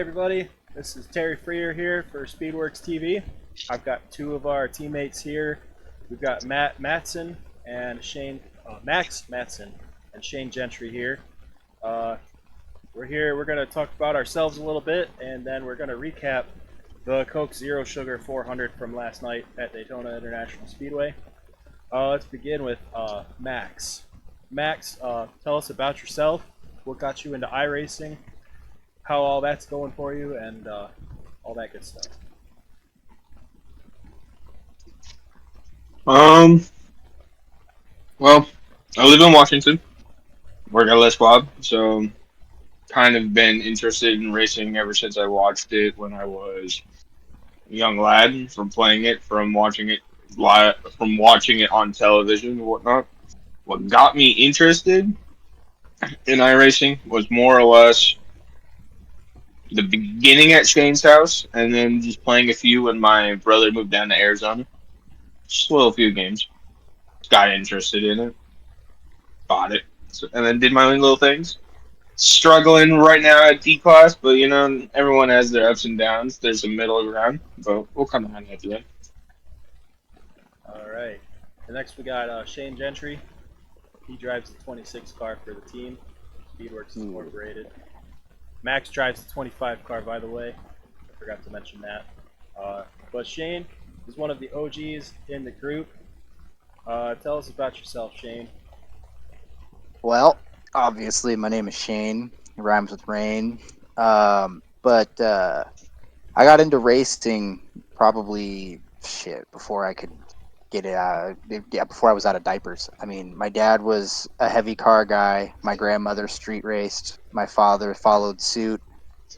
everybody, this is Terry Freer here for SpeedWorks TV. I've got two of our teammates here. We've got Matt Matson and Max Matson and Shane Gentry here. We're here, we're going to talk about ourselves a little bit, and then we're going to recap the Coke Zero Sugar 400 from last night at Daytona International Speedway. Let's begin with Max. Max, tell us about yourself, what got you into iRacing, how all that's going for you, and all that good stuff. Well, I live in Washington, work at Les Bob, so kind of been interested in racing ever since I watched it when I was a young lad, from playing it, from watching it live, from watching it on television and whatnot. What got me interested in iRacing was more or less the beginning at Shane's house, and then just playing a few when my brother moved down to Arizona. Just a little few games. Got interested in it, bought it, and then did my own little things. Struggling right now at D class, but everyone has their ups and downs. There's a middle ground, but we'll come around at the end. All right. And next we got Shane Gentry. He drives the 26 car for the team, SpeedWorks Incorporated. Max drives the 25 car, by the way. I forgot to mention that. But Shane is one of the OGs in the group. Tell us about yourself, Shane. Well, obviously, my name is Shane. It rhymes with rain. But I got into racing probably before I could get it out. Yeah, before I was out of diapers. I mean, my dad was a heavy car guy. My grandmother street raced. My father followed suit.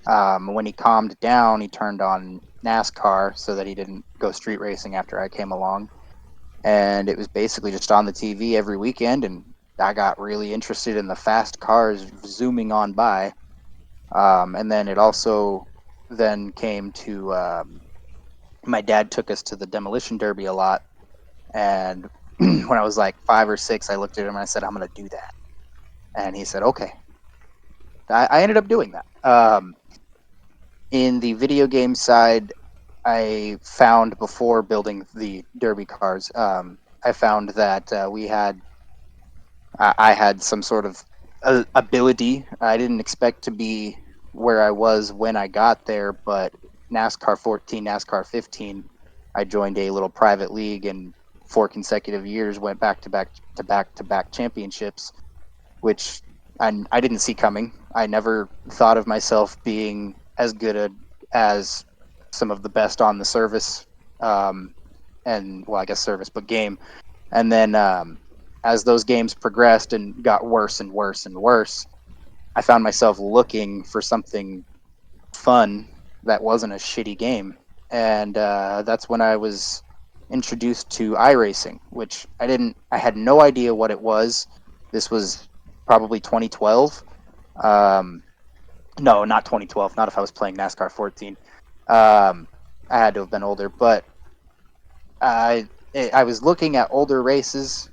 When he calmed down, he turned on NASCAR so that he didn't go street racing after I came along. And it was basically just on the TV every weekend, and I got really interested in the fast cars zooming on by. And then it also then came to my dad took us to the demolition derby a lot. And when I was like 5 or 6, I looked at him and I said, I'm going to do that. And he said, okay. I ended up doing that. In the video game side, I found before building the derby cars, I found that I had some sort of ability. I didn't expect to be where I was when I got there, but NASCAR 14, NASCAR 15, I joined a little private league, and 4 consecutive years went back to back championships, which I didn't see coming. I never thought of myself being as good as some of the best on the service, and well, I guess service, but game. And then as those games progressed and got worse and worse and worse, I found myself looking for something fun that wasn't a shitty game. And that's when I was introduced to iRacing, which I had no idea what it was. This was probably 2012. No, not 2012. Not if I was playing NASCAR 14. I had to have been older, but I was looking at older races,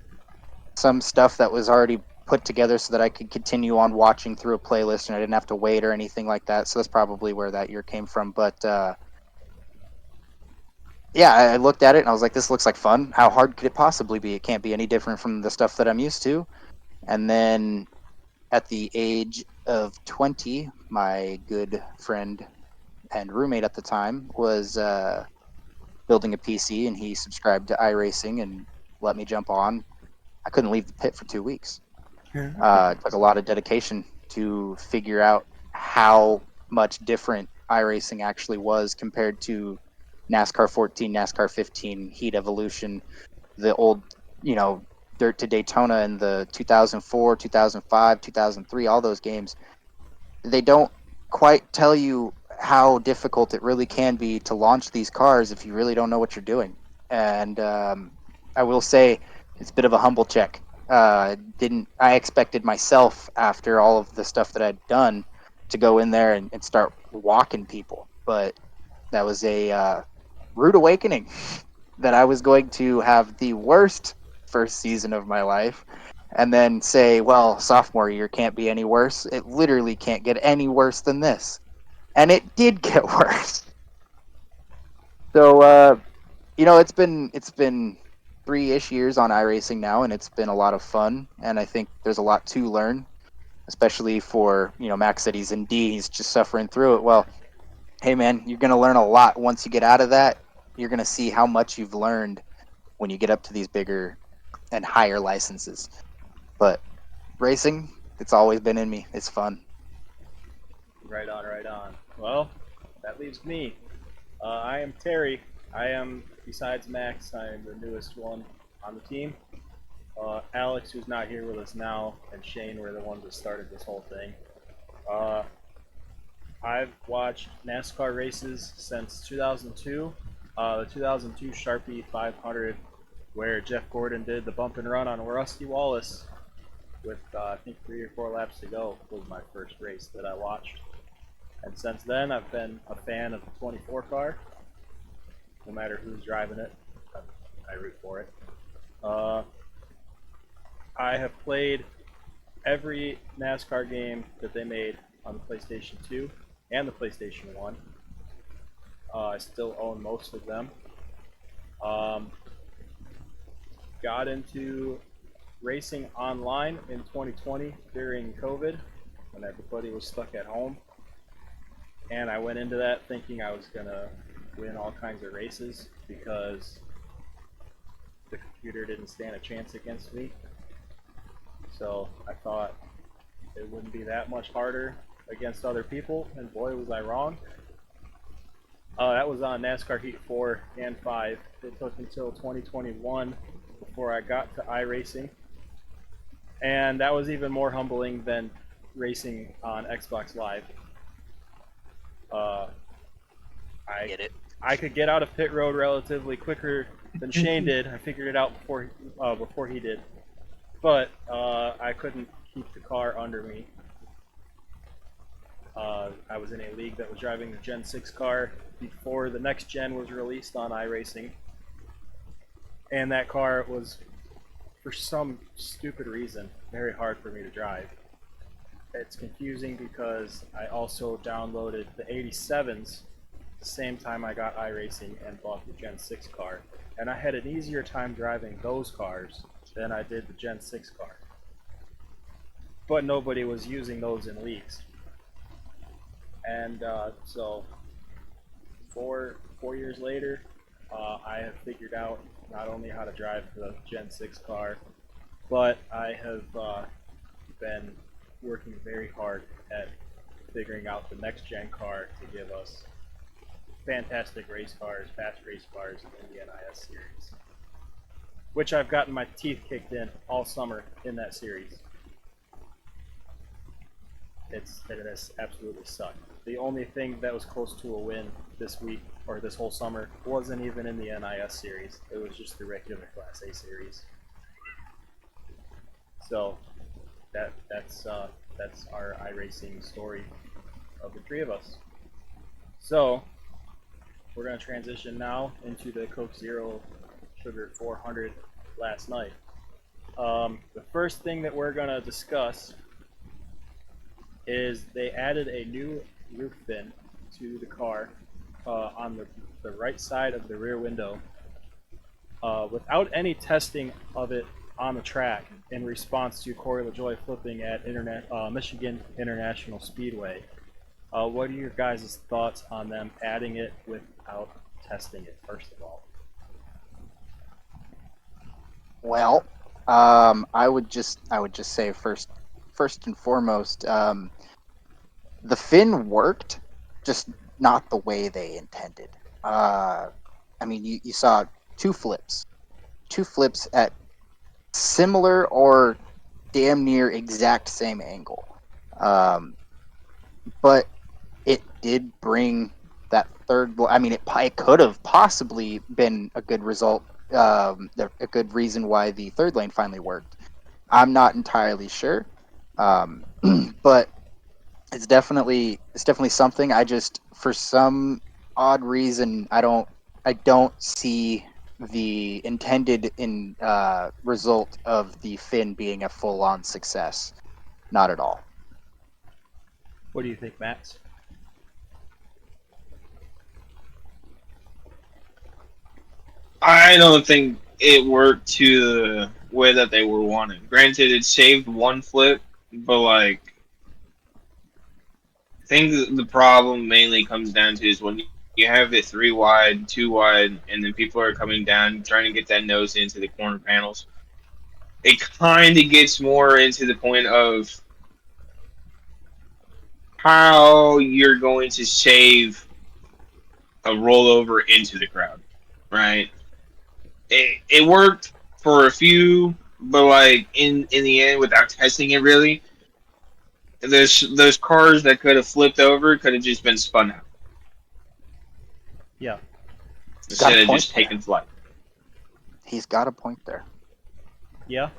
some stuff that was already put together so that I could continue on watching through a playlist and I didn't have to wait or anything like that. So that's probably where that year came from. But yeah, I looked at it and I was like, this looks like fun. How hard could it possibly be? It can't be any different from the stuff that I'm used to. And then at the age of 20, my good friend and roommate at the time was building a PC, and he subscribed to iRacing and let me jump on. I couldn't leave the pit for 2 weeks. It took a lot of dedication to figure out how much different iRacing actually was compared to NASCAR 14, NASCAR 15, Heat Evolution, the old, Dirt to Daytona in the 2004, 2005, 2003, all those games. They don't quite tell you how difficult it really can be to launch these cars if you really don't know what you're doing. And I will say it's a bit of a humble check. I expected myself, after all of the stuff that I'd done, to go in there and start walking people, but that was a rude awakening that I was going to have the worst first season of my life and then say, well, sophomore year can't be any worse. It literally can't get any worse than this. and it did get worse. So it's been 3-ish years on iRacing now, and it's been a lot of fun. And I think there's a lot to learn, especially for Max said he's in D, he's just suffering through it. Well, hey man, you're gonna learn a lot once you get out of that. You're gonna see how much you've learned when you get up to these bigger and higher licenses. But racing, it's always been in me. It's fun. Right on, right on. Well, that leaves me. I am Terry. I am, besides Max, I am the newest one on the team. Alex, who's not here with us now, and Shane were the ones that started this whole thing. Uh, I've watched NASCAR races since 2002. The 2002 Sharpie 500, where Jeff Gordon did the bump and run on Rusty Wallace with, I think, 3 or 4 laps to go, was my first race that I watched. And since then, I've been a fan of the 24 car. No matter who's driving it, I root for it. I have played every NASCAR game that they made on the PlayStation 2 and the PlayStation 1. I still own most of them. Got into racing online in 2020 during COVID when everybody was stuck at home. And I went into that thinking I was going to win all kinds of races because the computer didn't stand a chance against me. So I thought it wouldn't be that much harder against other people, and boy was I wrong. That was on NASCAR Heat 4 and 5. It took until 2021 before I got to iRacing. And that was even more humbling than racing on Xbox Live. I get it. I could get out of pit road relatively quicker than Shane did. I figured it out before he did. But I couldn't keep the car under me. I was in a league that was driving the Gen 6 car before the next gen was released on iRacing. And that car was, for some stupid reason, very hard for me to drive. It's confusing because I also downloaded the 87s the same time I got iRacing and bought the Gen 6 car. And I had an easier time driving those cars than I did the Gen 6 car. But nobody was using those in leagues. And so 4 years later, I have figured out not only how to drive the Gen 6 car, but I have been working very hard at figuring out the next gen car to give us fantastic race cars, fast race cars in the NIS series, which I've gotten my teeth kicked in all summer in that series. It has absolutely sucked. The only thing that was close to a win this week or this whole summer wasn't even in the NIS series. It was just the regular Class A series. So that's our iRacing story of the 3 of us. So we're going to transition now into the Coke Zero Sugar 400 last night. The first thing that we're going to discuss is they added a new roof fin to the car on the right side of the rear window without any testing of it on the track in response to Corey LaJoie flipping at Michigan International Speedway. What are your guys' thoughts on them adding it without testing it, first of all? Well, I would just say first and foremost, the fin worked, just not the way they intended. I mean, you saw two flips at similar or damn near exact same angle, but it did bring that third. I mean, it could have possibly been a good result, a good reason why the third lane finally worked. I'm not entirely sure, but it's definitely something. I just, for some odd reason, I don't see the intended result of the fin being a full-on success. Not at all. What do you think, Max? I don't think it worked to the way that they were wanting. Granted, it saved one flip, but like, I think the problem mainly comes down to is when you have it 3 wide, 2 wide, and then people are coming down trying to get that nose into the corner panels. It kind of gets more into the point of how you're going to save a rollover into the crowd, right? It worked for a few, but like in the end, without testing it really, those cars that could have flipped over could have just been spun out Yeah. instead of just taking flight. He's got a point there. Yeah.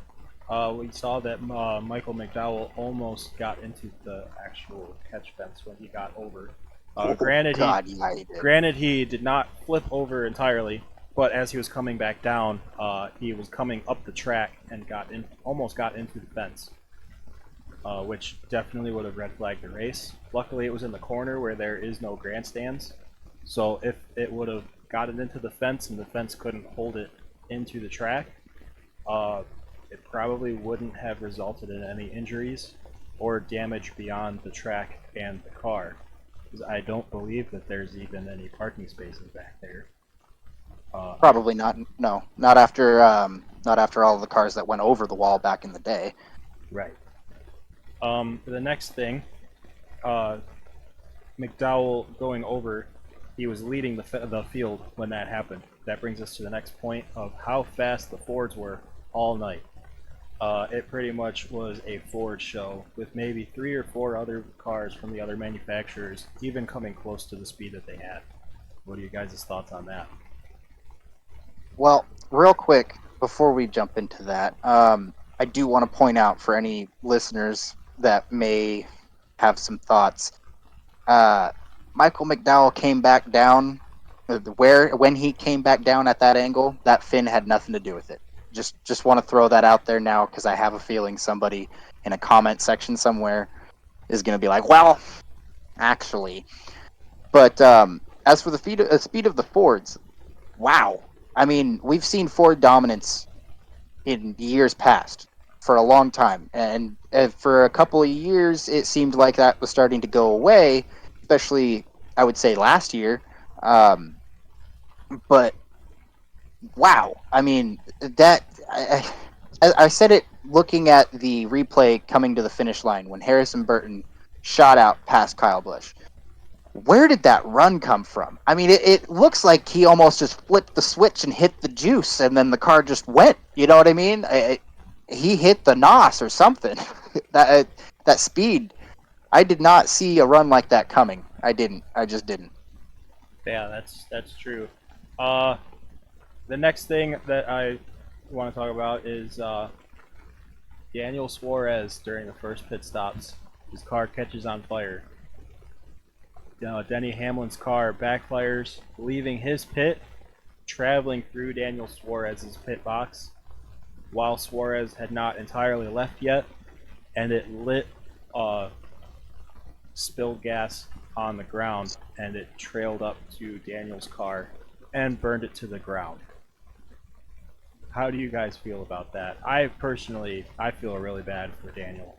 We saw that Michael McDowell almost got into the actual catch fence when he got over. Granted, he did not flip over entirely, but as he was coming back down, he was coming up the track and almost got into the fence, which definitely would have red flagged the race. Luckily, it was in the corner where there is no grandstands, so if it would have gotten into the fence and the fence couldn't hold it into the track, it probably wouldn't have resulted in any injuries or damage beyond the track and the car. Because I don't believe that there's even any parking spaces back there. Probably not. No, not after all the cars that went over the wall back in the day. Right. The next thing, McDowell going over, he was leading the field when that happened. That brings us to the next point of how fast the Fords were all night. It pretty much was a Ford show, with maybe 3 or 4 other cars from the other manufacturers even coming close to the speed that they had. What are you guys' thoughts on that? Well, real quick, before we jump into that, I do want to point out for any listeners that may have some thoughts, Michael McDowell came back down, when he came back down at that angle, that fin had nothing to do with it. Just want to throw that out there now, because I have a feeling somebody in a comment section somewhere is going to be like, well, actually. But as for the speed of the Fords, wow. I mean, we've seen Ford dominance in years past for a long time. And for a couple of years, it seemed like that was starting to go away, especially, I would say, last year. But wow, I mean, I said it looking at the replay coming to the finish line when Harrison Burton shot out past Kyle Busch. Where did that run come from? I mean, it looks like he almost just flipped the switch and hit the juice, and then the car just went. You know what I mean? He hit the NOS or something. that speed, I did not see a run like that coming. I didn't. I just didn't. Yeah, that's true. The next thing that I want to talk about is Daniel Suarez during the first pit stops. His car catches on fire. Denny Hamlin's car backfires, leaving his pit, traveling through Daniel Suarez's pit box, while Suarez had not entirely left yet, and it lit spilled gas on the ground, and it trailed up to Daniel's car and burned it to the ground. How do you guys feel about that? I feel really bad for Daniel.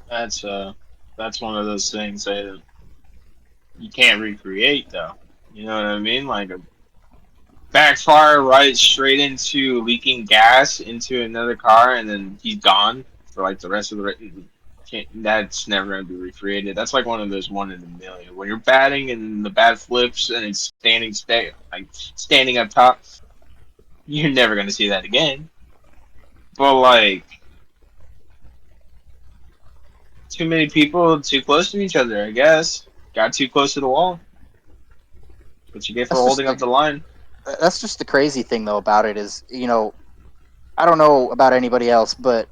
That's one of those things that you can't recreate, though. You know what I mean? Like a backfire right straight into leaking gas into another car, and then he's gone for like the rest of the race. That's never going to be recreated. That's like one of those 1 in a million. When you're batting and the bat flips and it's standing up top, you're never going to see that again. But like, too many people too close to each other, I guess. Got too close to the wall. What you get for holding up the line. That's just the crazy thing, though, about it is, I don't know about anybody else, but,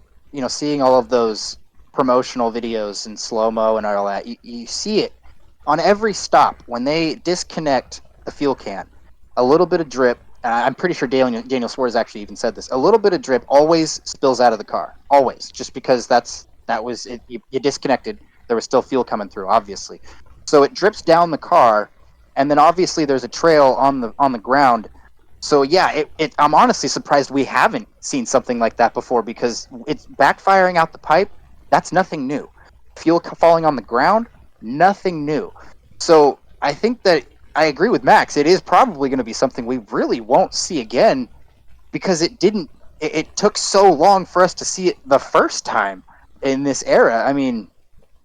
seeing all of those promotional videos in slow-mo and all that, you see it on every stop when they disconnect the fuel can. A little bit of drip, and I'm pretty sure Daniel Suarez actually even said this, a little bit of drip always spills out of the car. Always. Just because that was it. You disconnected. There was still fuel coming through, obviously. So it drips down the car, and then obviously there's a trail on the ground. So yeah, I'm honestly surprised we haven't seen something like that before, because it's backfiring out the pipe. That's nothing new. Fuel falling on the ground, nothing new. So I think that I agree with Max. It is probably going to be something we really won't see again, because it didn't. It took so long for us to see it the first time in this era. I mean,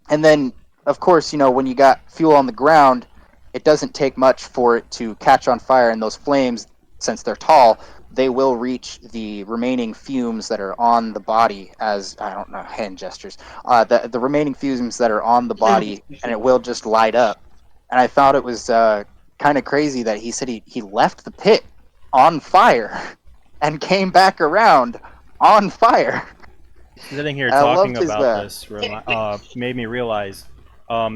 and then of course, when you got fuel on the ground, it doesn't take much for it to catch on fire, and those flames, since they're tall, they will reach the remaining fumes that are on the body, as I don't know, hand gestures, the remaining fumes that are on the body, and it will just light up. And I thought it was kind of crazy that he said he left the pit on fire and came back around on fire. Sitting here I talking loved his, about this made me realize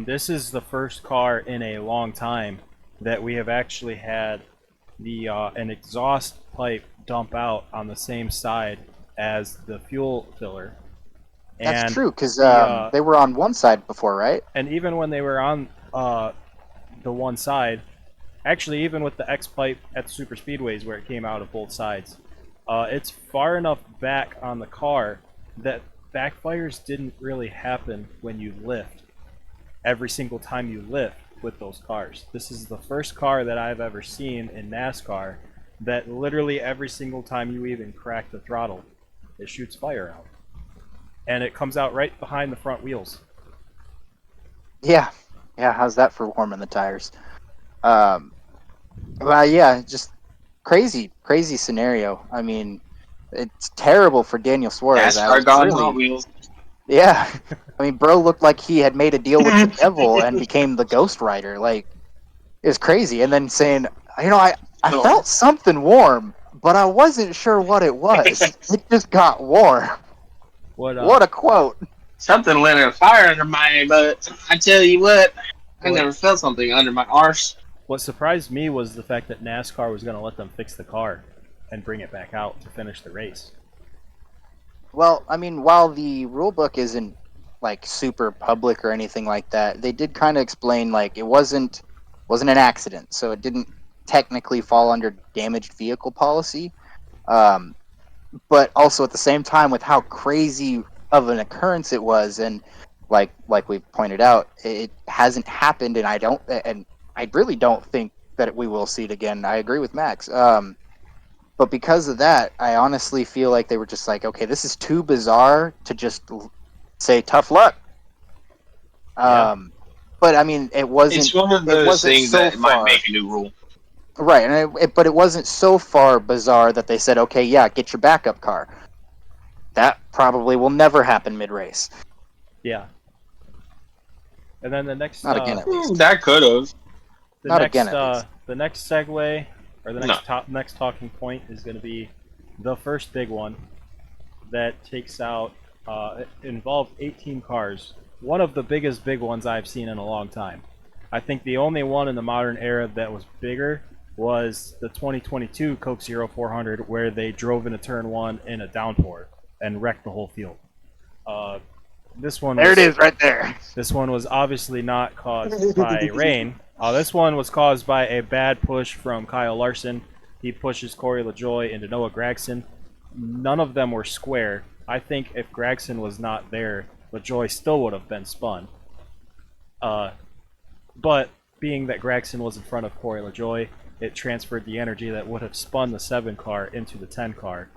this is the first car in a long time that we have actually had an exhaust pipe dump out on the same side as the fuel filler. That's And true, because they were on one side before, right? And even when they were on the one side, actually even with the X pipe at the super speedways where it came out of both sides, it's far enough back on the car that backfires didn't really happen when you lift. Every single time you lift with those cars. This is the first car that I've ever seen in NASCAR that literally every single time you even crack the throttle, it shoots fire out. And it comes out right behind the front wheels. Yeah. How's that for warming the tires? Well, yeah, just crazy scenario. I mean, it's terrible for Daniel Suarez. NASCAR gone Hot Wheels. Yeah, I mean, bro looked like he had made a deal with the devil and became the Ghost Rider. Like, it was crazy. And then saying, I felt something warm, but I wasn't sure what it was. It just got warm. What a quote. Something lit a fire under my butt. I tell you what, I never felt something under my arse. What surprised me was the fact that NASCAR was going to let them fix the car and bring it back out to finish the race. Well, I mean, while the rule book isn't like super public or anything like that, they did kind of explain like it wasn't an accident, so it didn't technically fall under damaged vehicle policy. But also at the same time, with how crazy of an occurrence it was, and like we pointed out, it hasn't happened, and I really don't think that we will see it again. I agree with Max. But because of that, I honestly feel like they were just like, okay, this is too bizarre to just say tough luck. Yeah. But I mean, it wasn't. It's one of those things that might make a new rule. Right, and but it wasn't so far bizarre that they said, okay, yeah, get your backup car. That probably will never happen mid-race. Yeah. And then the next... Not again, at least. That could have. Not again, at least. The next segue, or the next talking point is going to be the first big one that takes out... it involved 18 cars. One of the biggest big ones I've seen in a long time. I think the only one in the modern era that was bigger was the 2022 Coke Zero 400, where they drove into turn one in a downpour and wrecked the whole field. This one There it is, right there. This one was obviously not caused by rain. This one was caused by a bad push from Kyle Larson. He pushes Corey LaJoie into Noah Gragson. None of them were square. I think if Gragson was not there, LaJoie still would have been spun. But being that Gragson was in front of Corey LaJoie, it transferred the energy that would have spun the 7 car into the 10 car,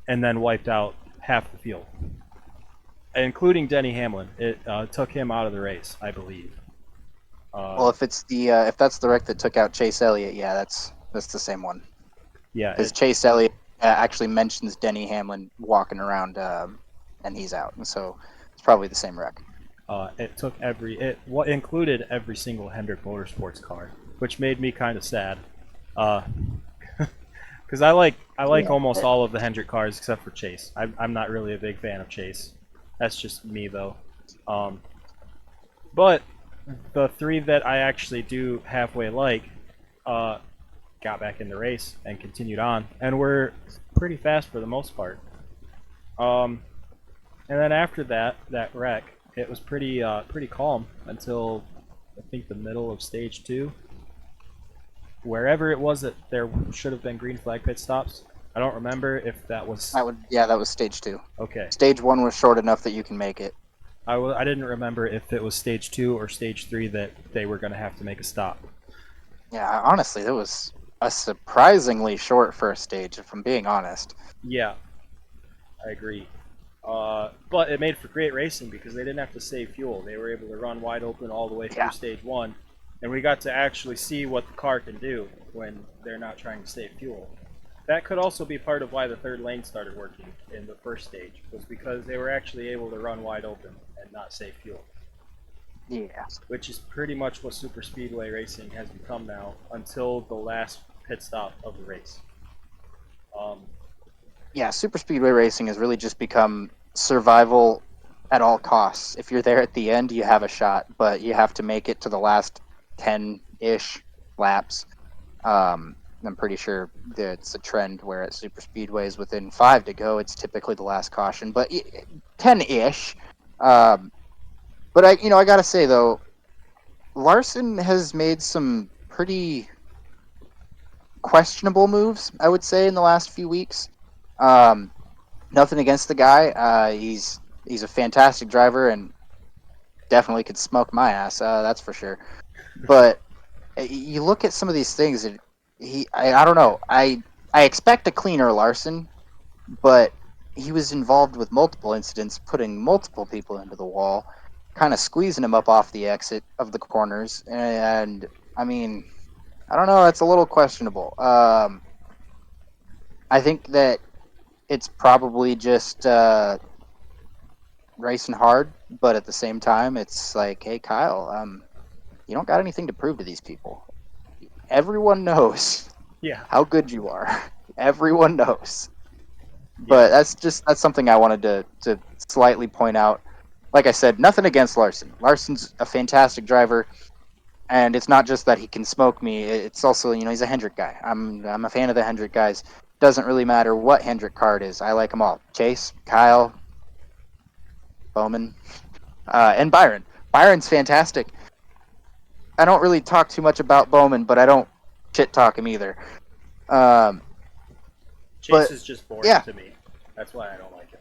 and then wiped out half the field, including Denny Hamlin. It took him out of the race, I believe. Well, if it's if that's the wreck that took out Chase Elliott, yeah, that's the same one. Yeah, because Chase Elliott actually mentions Denny Hamlin walking around, and he's out, and so it's probably the same wreck. It took included every single Hendrick Motorsports car, which made me kind of sad. Because I like almost all of the Hendrick cars except for Chase. I'm not really a big fan of Chase. That's just me though. But the 3 that I actually do halfway like got back in the race and continued on, and were pretty fast for the most part. And then after that wreck, it was pretty calm until I think the middle of stage 2. wherever it was that there should have been green flag pit stops. I don't remember if that was That was stage 2. okay. Stage 1 was short enough that you can make it. I didn't remember if it was stage 2 or stage 3 that they were going to have to make a stop. Yeah, honestly, that was a surprisingly short first stage, if I'm being honest. Yeah, I agree. But it made for great racing because they didn't have to save fuel. They were able to run wide open all the way through Yeah. stage 1, and we got to actually see what the car can do when they're not trying to save fuel. That could also be part of why the third lane started working in the first stage, was because they were actually able to run wide open and not save fuel. Yeah. Which is pretty much what super speedway racing has become now until the last pit stop of the race. Yeah, super speedway racing has really just become survival at all costs. If you're there at the end, you have a shot, but you have to make it to the last 10-ish laps. I'm pretty sure that it's a trend where at super speedways within 5 to go, it's typically the last caution, but 10-ish. But I gotta say though, Larson has made some pretty questionable moves, I would say, in the last few weeks. Nothing against the guy. He's a fantastic driver and definitely could smoke my ass. That's for sure. But you look at some of these things, and I don't know. I expect a cleaner Larson, but he was involved with multiple incidents, putting multiple people into the wall, kind of squeezing him up off the exit of the corners, and I mean, I don't know. It's a little questionable. I think that it's probably just racing hard, but at the same time, it's like, hey, Kyle, you don't got anything to prove to these people. Everyone knows Yeah. how good you are. Everyone knows. But that's something I wanted to slightly point out. Like I said, nothing against Larson. Larson's a fantastic driver, and it's not just that he can smoke me. It's also, he's a Hendrick guy. I'm a fan of the Hendrick guys. Doesn't really matter what Hendrick car it is. I like them all. Chase, Kyle, Bowman, and Byron. Byron's fantastic. I don't really talk too much about Bowman, but I don't shit talk him either. Chase is just boring yeah. to me. That's why I don't like him.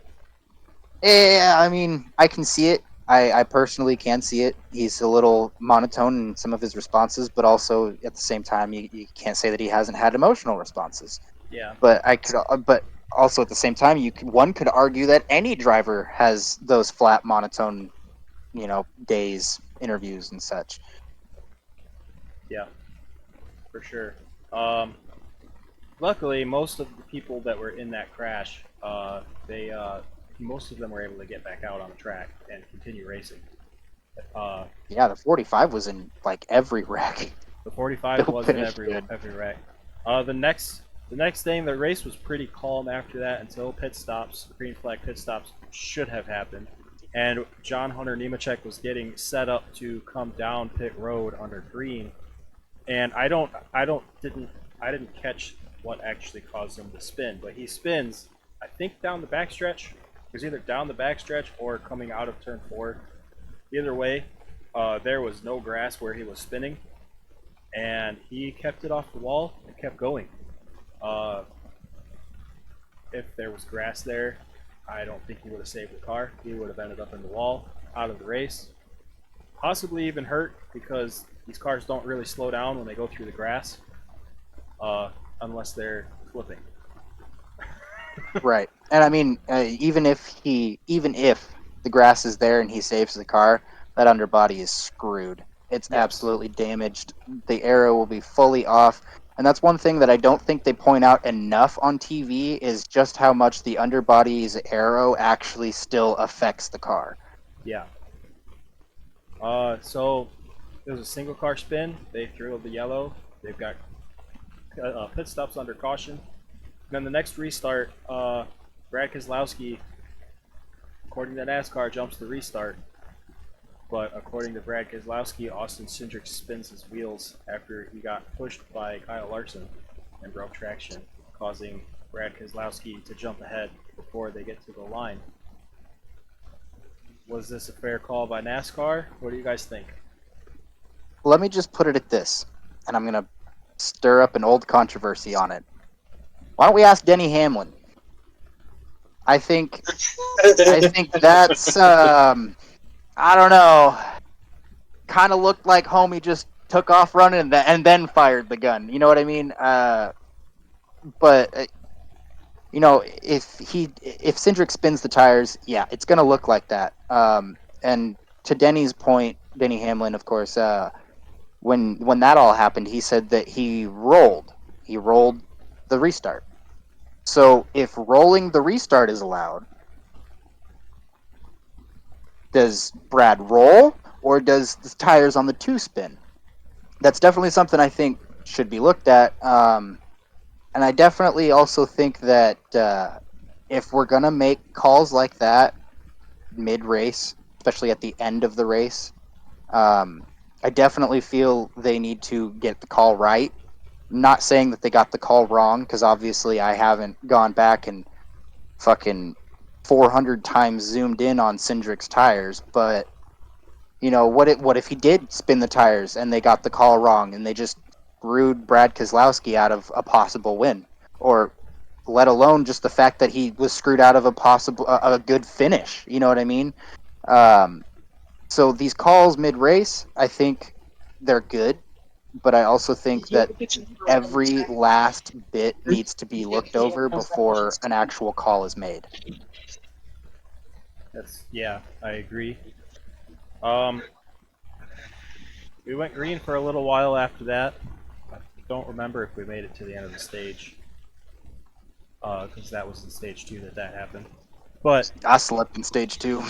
Yeah, I mean, I can see it. I personally can see it. He's a little monotone in some of his responses, but also at the same time, you can't say that he hasn't had emotional responses. Yeah. But but also at the same time, one could argue that any driver has those flat, monotone, days, interviews, and such. Yeah, for sure. Luckily, most of the people that were in that crash, most of them were able to get back out on the track and continue racing. Yeah, the 45 was in like every wreck. The 45 was in every wreck. The next thing, the race was pretty calm after that until pit stops. Green flag pit stops should have happened, and John Hunter Nemechek was getting set up to come down pit road under green, and I didn't catch what actually caused him to spin, but he spins, I think, down the backstretch. It was either down the backstretch or coming out of turn 4. Either way, there was no grass where he was spinning, and he kept it off the wall and kept going. If there was grass there, I don't think he would have saved the car. He would have ended up in the wall, out of the race, possibly even hurt, because these cars don't really slow down when they go through the grass, unless they're flipping. Right. And I mean, even if the grass is there and he saves the car, that underbody is screwed. It's absolutely damaged. The aero will be fully off. And that's one thing that I don't think they point out enough on TV is just how much the underbody's aero actually still affects the car. Yeah. So it was a single car spin. They threw the yellow. They've got pit stops under caution. And then the next restart, Brad Keselowski, according to NASCAR, jumps the restart. But according to Brad Keselowski, Austin Cindric spins his wheels after he got pushed by Kyle Larson and broke traction, causing Brad Keselowski to jump ahead before they get to the line. Was this a fair call by NASCAR? What do you guys think? Let me just put it at this, and I'm going to stir up an old controversy on it. Why don't we ask Denny Hamlin? I think that's I don't know. Kind of looked like homie just took off running and then fired the gun. You know what I mean? But you know, if Cindric spins the tires, yeah, it's gonna look like that. And to Denny's point, Denny Hamlin, of course, when that all happened, he said that he rolled the restart. So if rolling the restart is allowed, does Brad roll or does the tires on the 2 spin? That's definitely something I think should be looked at. And I definitely also think that if we're going to make calls like that mid-race, especially at the end of the race, I definitely feel they need to get the call right. I'm not saying that they got the call wrong, because obviously I haven't gone back and fucking 400 times zoomed in on Cindric's tires, but you know, what if he did spin the tires and they got the call wrong and they just screwed Brad Keselowski out of a possible win, or let alone just the fact that he was screwed out of a good finish. You know what I mean? So these calls mid-race, I think they're good, but I also think that every last bit needs to be looked over before an actual call is made. Yeah, I agree. We went green for a little while after that. I don't remember if we made it to the end of the stage, because that was in stage 2 that happened. But I slept in stage 2.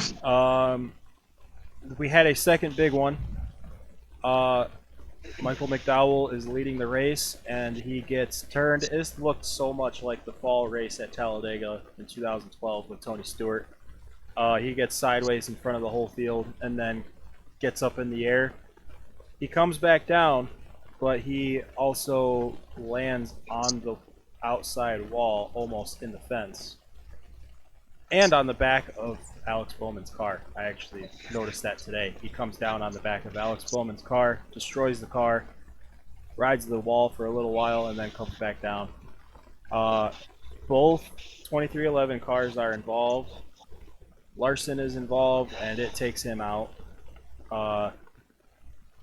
We had a second big one. Michael McDowell is leading the race, and he gets turned. This looked so much like the fall race at Talladega in 2012 with Tony Stewart. He gets sideways in front of the whole field and then gets up in the air. He comes back down, but he also lands on the outside wall, almost in the fence, and on the back of Alex Bowman's car. I actually noticed that today. He comes down on the back of Alex Bowman's car, destroys the car, rides the wall for a little while, and then comes back down. Both 2311 cars are involved. Larson is involved, and it takes him out.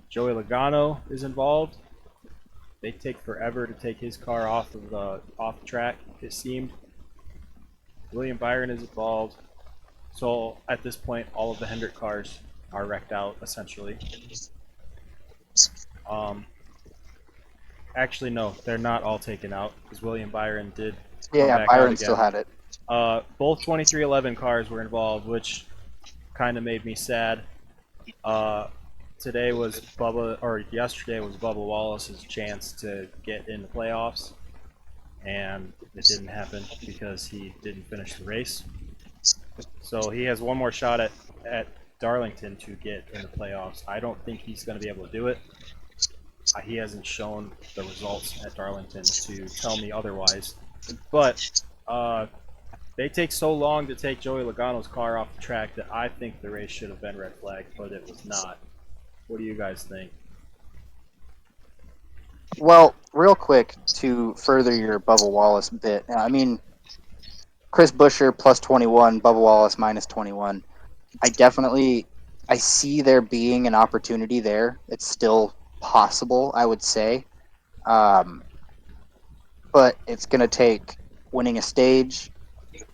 Joey Logano is involved. They take forever to take his car off the track, it seemed. William Byron is involved. So at this point, all of the Hendrick cars are wrecked out, essentially. Actually, no, they're not all taken out, because William Byron did come back Byron out still again. had it. Both 2311 cars were involved, which kind of made me sad. Yesterday was Bubba Wallace's chance to get in the playoffs, and it didn't happen because he didn't finish the race. So he has one more shot at Darlington to get in the playoffs. I don't think he's going to be able to do it. He hasn't shown the results at Darlington to tell me otherwise. But they take so long to take Joey Logano's car off the track that I think the race should have been red flagged, but it was not. What do you guys think? Well, real quick, to further your Bubba Wallace bit, I mean, Chris Buescher plus 21, Bubba Wallace minus 21. I see there being an opportunity there. It's still possible, I would say. But it's going to take winning a stage.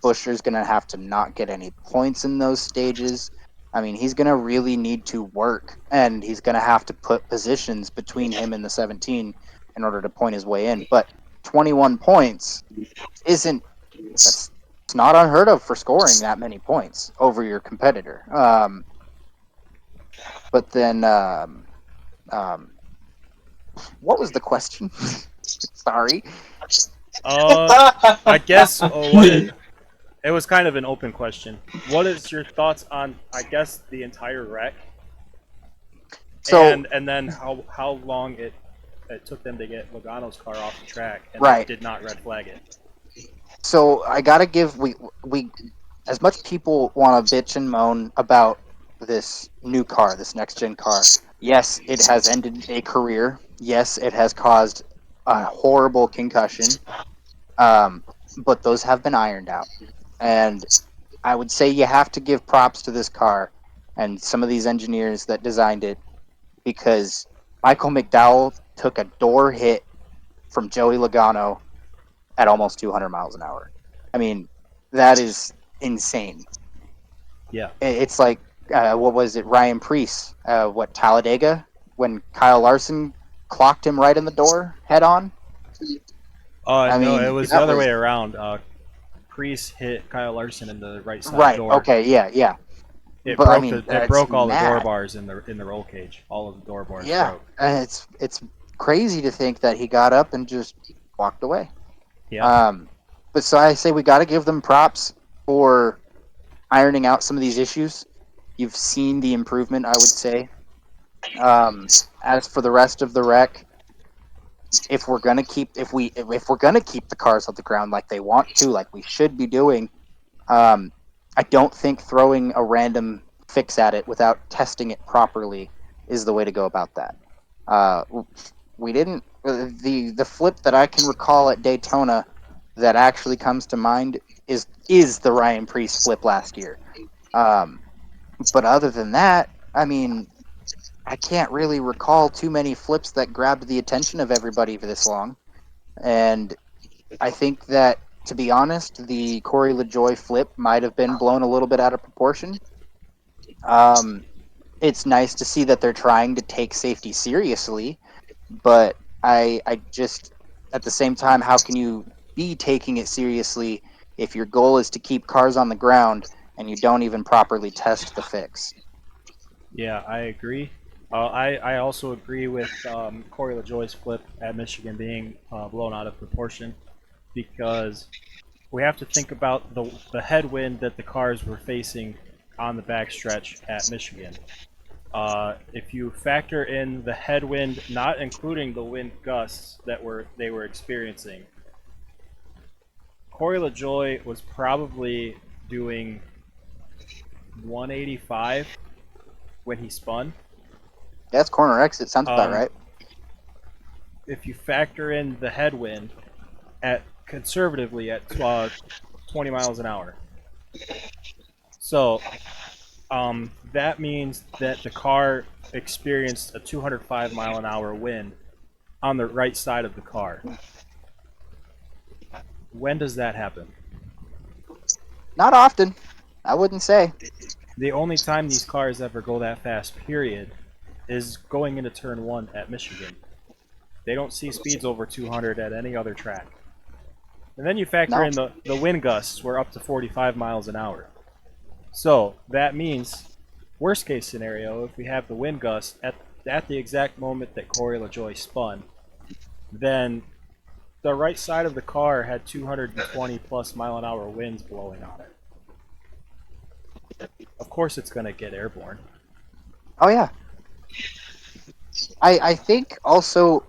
Buescher's going to have to not get any points in those stages. I mean, he's going to really need to work, and he's going to have to put positions between him and the 17 in order to point his way in. But 21 points it's not unheard of for scoring that many points over your competitor. But then, what was the question? Sorry. I guess it was kind of an open question. What is your thoughts on, I guess, the entire wreck? So, and then how long it took them to get Logano's car off the track, and right. they did not red flag it. So I gotta give we as much people want to bitch and moan about this new car, this next gen car. Yes, it has ended a career. Yes, it has caused a horrible concussion. But those have been ironed out. And I would say you have to give props to this car and some of these engineers that designed it, because Michael McDowell took a door hit from Joey Logano at almost 200 miles an hour. I mean, that is insane. Yeah. It's like, what was it, Ryan Preece, Talladega, when Kyle Larson clocked him right in the door head on? I No, mean, it was the that other was- way around. Priest hit Kyle Larson in the right side Right, door. okay, yeah. It But, broke I mean, it that's broke all the door mad. bars in the roll cage. All of the door bars Yeah, broke. and it's crazy to think that he got up and just walked away. Yeah. But so I say we got to give them props for ironing out some of these issues. You've seen the improvement, I would say. As for the rest of the wreck, if we're gonna keep the cars off the ground like they want to, like we should be doing, I don't think throwing a random fix at it without testing it properly is the way to go about that. We didn't the flip that I can recall at Daytona that actually comes to mind is the Ryan Preece flip last year. But other than that, I mean, I can't really recall too many flips that grabbed the attention of everybody for this long. And I think that, to be honest, the Corey LaJoie flip might have been blown a little bit out of proportion. It's nice to see that they're trying to take safety seriously, but I just, at the same time, how can you be taking it seriously if your goal is to keep cars on the ground and you don't even properly test the fix? Yeah, I agree. I also agree with Corey LaJoie's flip at Michigan being blown out of proportion, because we have to think about the headwind that the cars were facing on the backstretch at Michigan. If you factor in the headwind, not including the wind gusts that they were experiencing, Corey LaJoie was probably doing 185 when he spun. That's corner exit. Sounds about right. If you factor in the headwind at conservatively at 20 miles an hour, so that means that the car experienced a 205 mile an hour wind on the right side of the car. When does that happen? Not often, I wouldn't say. The only time these cars ever go that fast, period, is going into turn 1 at Michigan. They don't see speeds over 200 at any other track. And then you factor in the wind gusts were up to 45 miles an hour. So that means, worst case scenario, if we have the wind gust at the exact moment that Corey LaJoie spun, then the right side of the car had 220 plus mile an hour winds blowing on it. Of course it's going to get airborne. Oh yeah. I think also,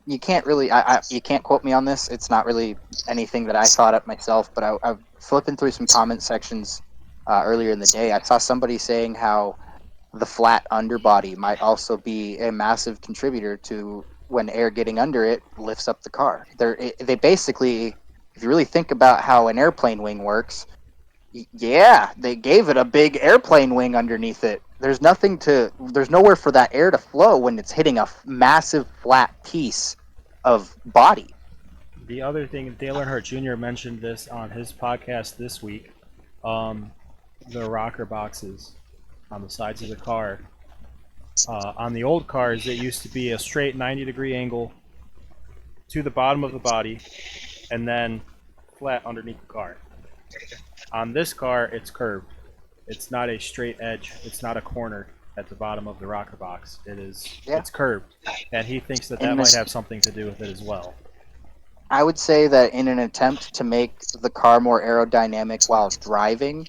you can't really you can't quote me on this. It's not really anything that I thought up myself, but I flipping through some comment sections earlier in the day. I saw somebody saying how the flat underbody might also be a massive contributor to when air getting under it lifts up the car. They basically, if you really think about how an airplane wing works, yeah, they gave it a big airplane wing underneath it. There's nowhere for that air to flow when it's hitting a massive flat piece of body. The other thing, Dale Earnhardt Jr. mentioned this on his podcast this week. The rocker boxes on the sides of the car. On the old cars, it used to be a straight 90-degree angle to the bottom of the body and then flat underneath the car. On this car, it's curved. It's not a straight edge. It's not a corner at the bottom of the rocker box. It's curved, and he thinks that might have something to do with it as well. I would say that in an attempt to make the car more aerodynamic while driving,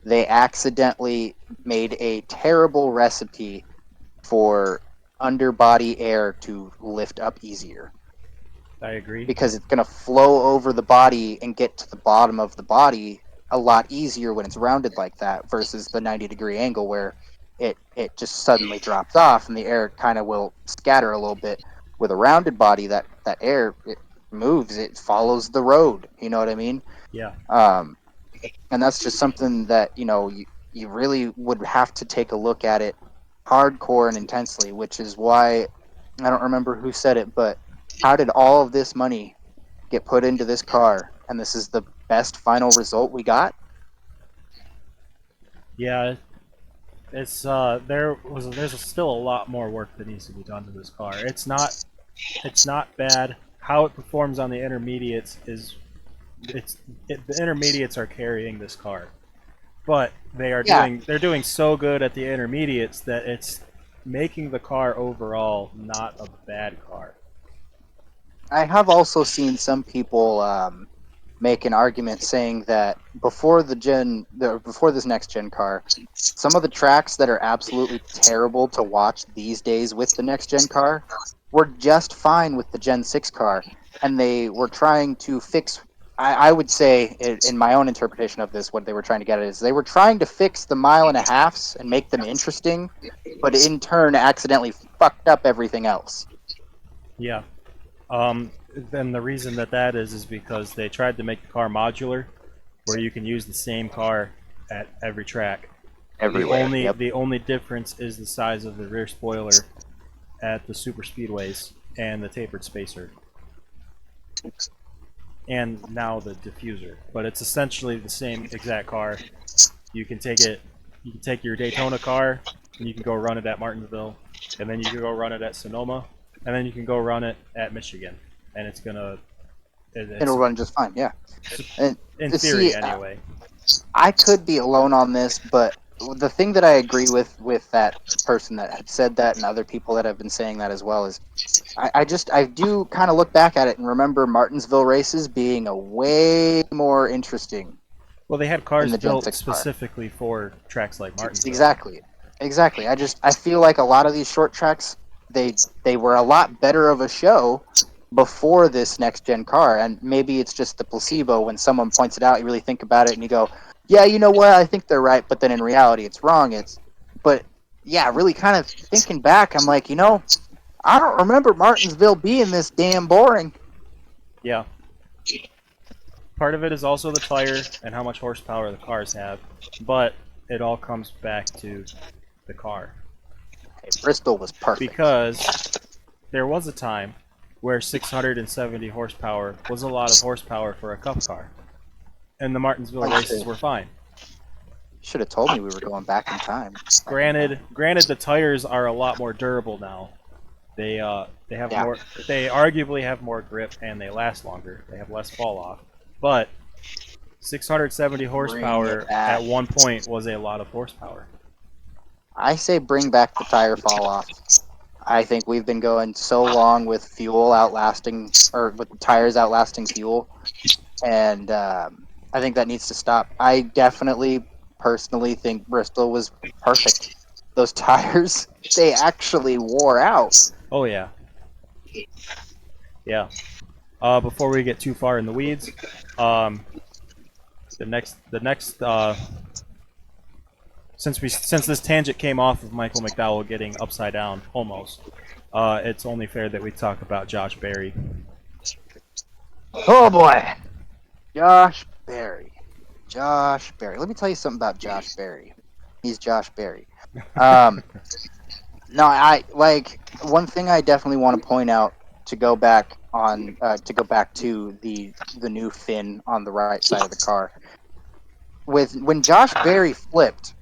they accidentally made a terrible recipe for underbody air to lift up easier. I agree. Because it's going to flow over the body and get to the bottom of the body a lot easier when it's rounded like that versus the 90-degree angle where it just suddenly drops off and the air kind of will scatter a little bit. With a rounded body, that air, it moves, it follows the road. You know what I mean? Yeah. And that's just something that, you really would have to take a look at it hardcore and intensely, which is why, I don't remember who said it, but how did all of this money get put into this car, and this is the best final result we got? Yeah. It's there's still a lot more work that needs to be done to this car. It's not bad. How it performs on the intermediates is the intermediates are carrying this car, but they're doing so good at the intermediates that it's making the car overall not a bad car. I have also seen some people make an argument saying that before this next gen car, some of the tracks that are absolutely terrible to watch these days with the next gen car were just fine with the Gen 6 car, and they were trying to fix. I would say, in my own interpretation of this, what they were trying to get at is they were trying to fix the mile and a halfs and make them interesting, but in turn accidentally fucked up everything else. Yeah. Then the reason that is because they tried to make the car modular, where you can use the same car at every track. Everywhere. The only difference is the size of the rear spoiler at the super speedways and the tapered spacer, and now the diffuser. But it's essentially the same exact car. You can take your Daytona car, and you can go run it at Martinsville, and then you can go run it at Sonoma, and then you can go run it at Michigan. And it'll run just fine, yeah. And in theory, anyway. I could be alone on this, but the thing that I agree with that person that had said that and other people that have been saying that as well is I do kind of look back at it and remember Martinsville races being a way more interesting. Well, they had cars built specifically for tracks like Martinsville. Exactly. I feel like a lot of these short tracks, they were a lot better of a show before this next gen car, and maybe it's just the placebo. When someone points it out, you really think about it and you go, yeah, you know what, I think they're right, but then in reality it's wrong. But yeah, really kind of thinking back, I'm like, I don't remember Martinsville being this damn boring. Yeah. Part of it is also the tire and how much horsepower the cars have, but it all comes back to the car. Hey, Bristol was perfect. Because there was a time where 670 horsepower was a lot of horsepower for a cup car. And the Martinsville races were fine. Should have told me we were going back in time. Granted, the tires are a lot more durable now. They have more. They arguably have more grip and they last longer. They have less fall off. But 670 horsepower at one point was a lot of horsepower. I say bring back the tire fall off. I think we've been going so long with fuel outlasting, or with the tires outlasting fuel, and I think that needs to stop. I definitely, personally think Bristol was perfect. Those tires, they actually wore out. Oh yeah. Yeah. Before we get too far in the weeds, the next since this tangent came off of Michael McDowell getting upside down almost, it's only fair that we talk about Josh Berry. Oh boy, Josh Berry. Let me tell you something about Josh Berry. He's Josh Berry. No, I like one thing I definitely want to point out to go back to the new fin on the right side of the car. When Josh Berry flipped,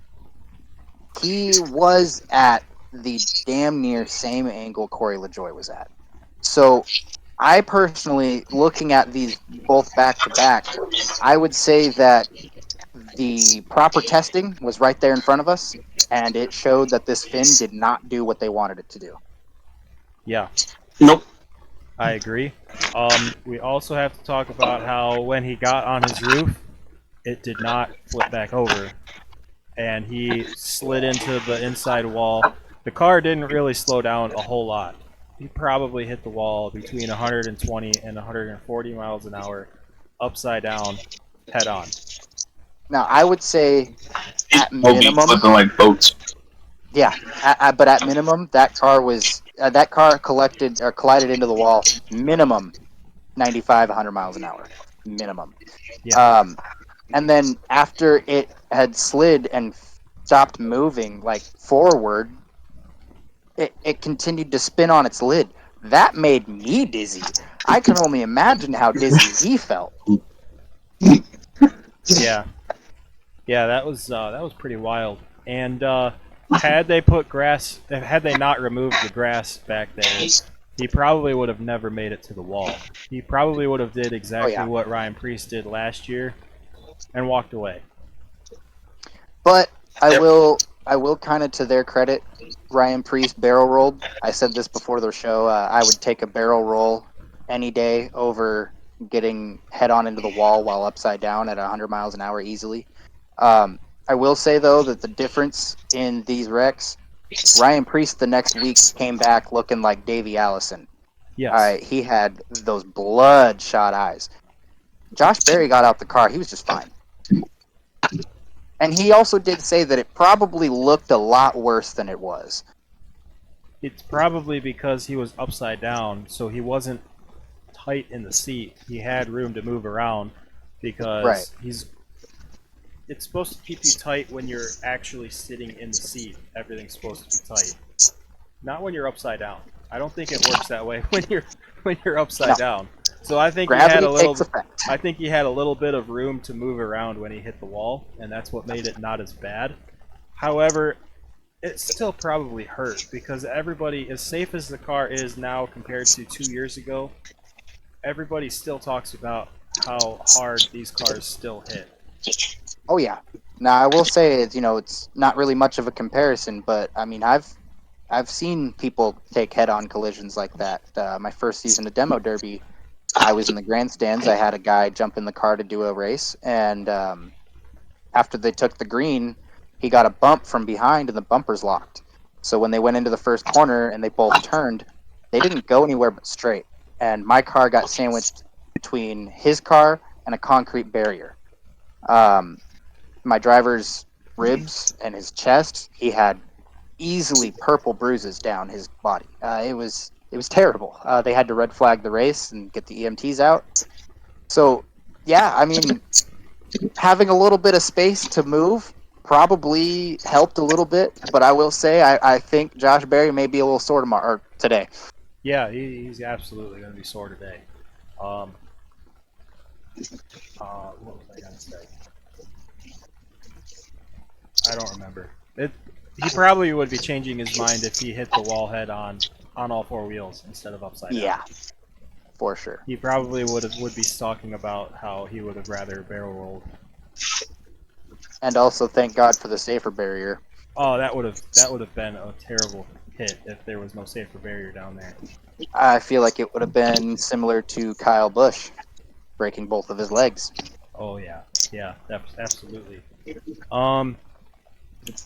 he was at the damn near same angle Corey LaJoie was at. So I personally, looking at these both back to back, I would say that the proper testing was right there in front of us, and it showed that this fin did not do what they wanted it to do. Yeah. Nope. I agree. We also have to talk about how when he got on his roof, it did not flip back over, and he slid into the inside wall. The car didn't really slow down a whole lot. He probably hit the wall between 120 and 140 miles an hour, upside down, head on. Now, I would say at We'll be minimum, flipping like boats. Yeah, but at minimum, that car collided into the wall minimum 95, 100 miles an hour, minimum. Yeah. And then after it had slid and stopped moving like forward, it continued to spin on its lid. That made me dizzy. I can only imagine how dizzy he felt. Yeah. Yeah, that was pretty wild. And had they not removed the grass back there, he probably would have never made it to the wall. He probably would have did exactly what Ryan Priest did last year and walked away. But I Yep. will kind of, to their credit, Ryan Priest barrel rolled. I said this before the show. I would take a barrel roll any day over getting head on into the wall while upside down at 100 miles an hour easily. I will say though that the difference in these wrecks, Ryan Priest the next week came back looking like Davey Allison. Yes. He had those bloodshot eyes. Josh Berry got out the car. He was just fine. And he also did say that it probably looked a lot worse than it was. It's probably because he was upside down, so he wasn't tight in the seat. He had room to move around because it's supposed to keep you tight when you're actually sitting in the seat. Everything's supposed to be tight. Not when you're upside down. I don't think it works that way when you're upside down. So I think Gravity takes effect. I think he had a little bit of room to move around when he hit the wall, and that's what made it not as bad. However, it still probably hurt because everybody, as safe as the car is now compared to 2 years ago, everybody still talks about how hard these cars still hit. Oh yeah. Now I will say it's not really much of a comparison, but I mean I've seen people take head-on collisions like that. My first season of Demo Derby, I was in the grandstands. I had a guy jump in the car to do a race, and after they took the green, he got a bump from behind, and the bumpers locked. So when they went into the first corner and they both turned, they didn't go anywhere but straight. And my car got sandwiched between his car and a concrete barrier. My driver's ribs and his chest, he had easily purple bruises down his body. It was terrible. They had to red flag the race and get the EMTs out. So yeah, I mean, having a little bit of space to move probably helped a little bit. But I will say I think Josh Berry may be a little sore tomorrow or today. Yeah, he's absolutely going to be sore today. What was I going to say? I don't remember. He probably would be changing his mind if he hit the wall head on all four wheels instead of upside down. Yeah, for sure. He probably would be talking about how he would have rather barrel rolled. And also, thank God for the safer barrier. Oh, that would have been a terrible hit if there was no safer barrier down there. I feel like it would have been similar to Kyle Busch breaking both of his legs. Oh yeah, absolutely.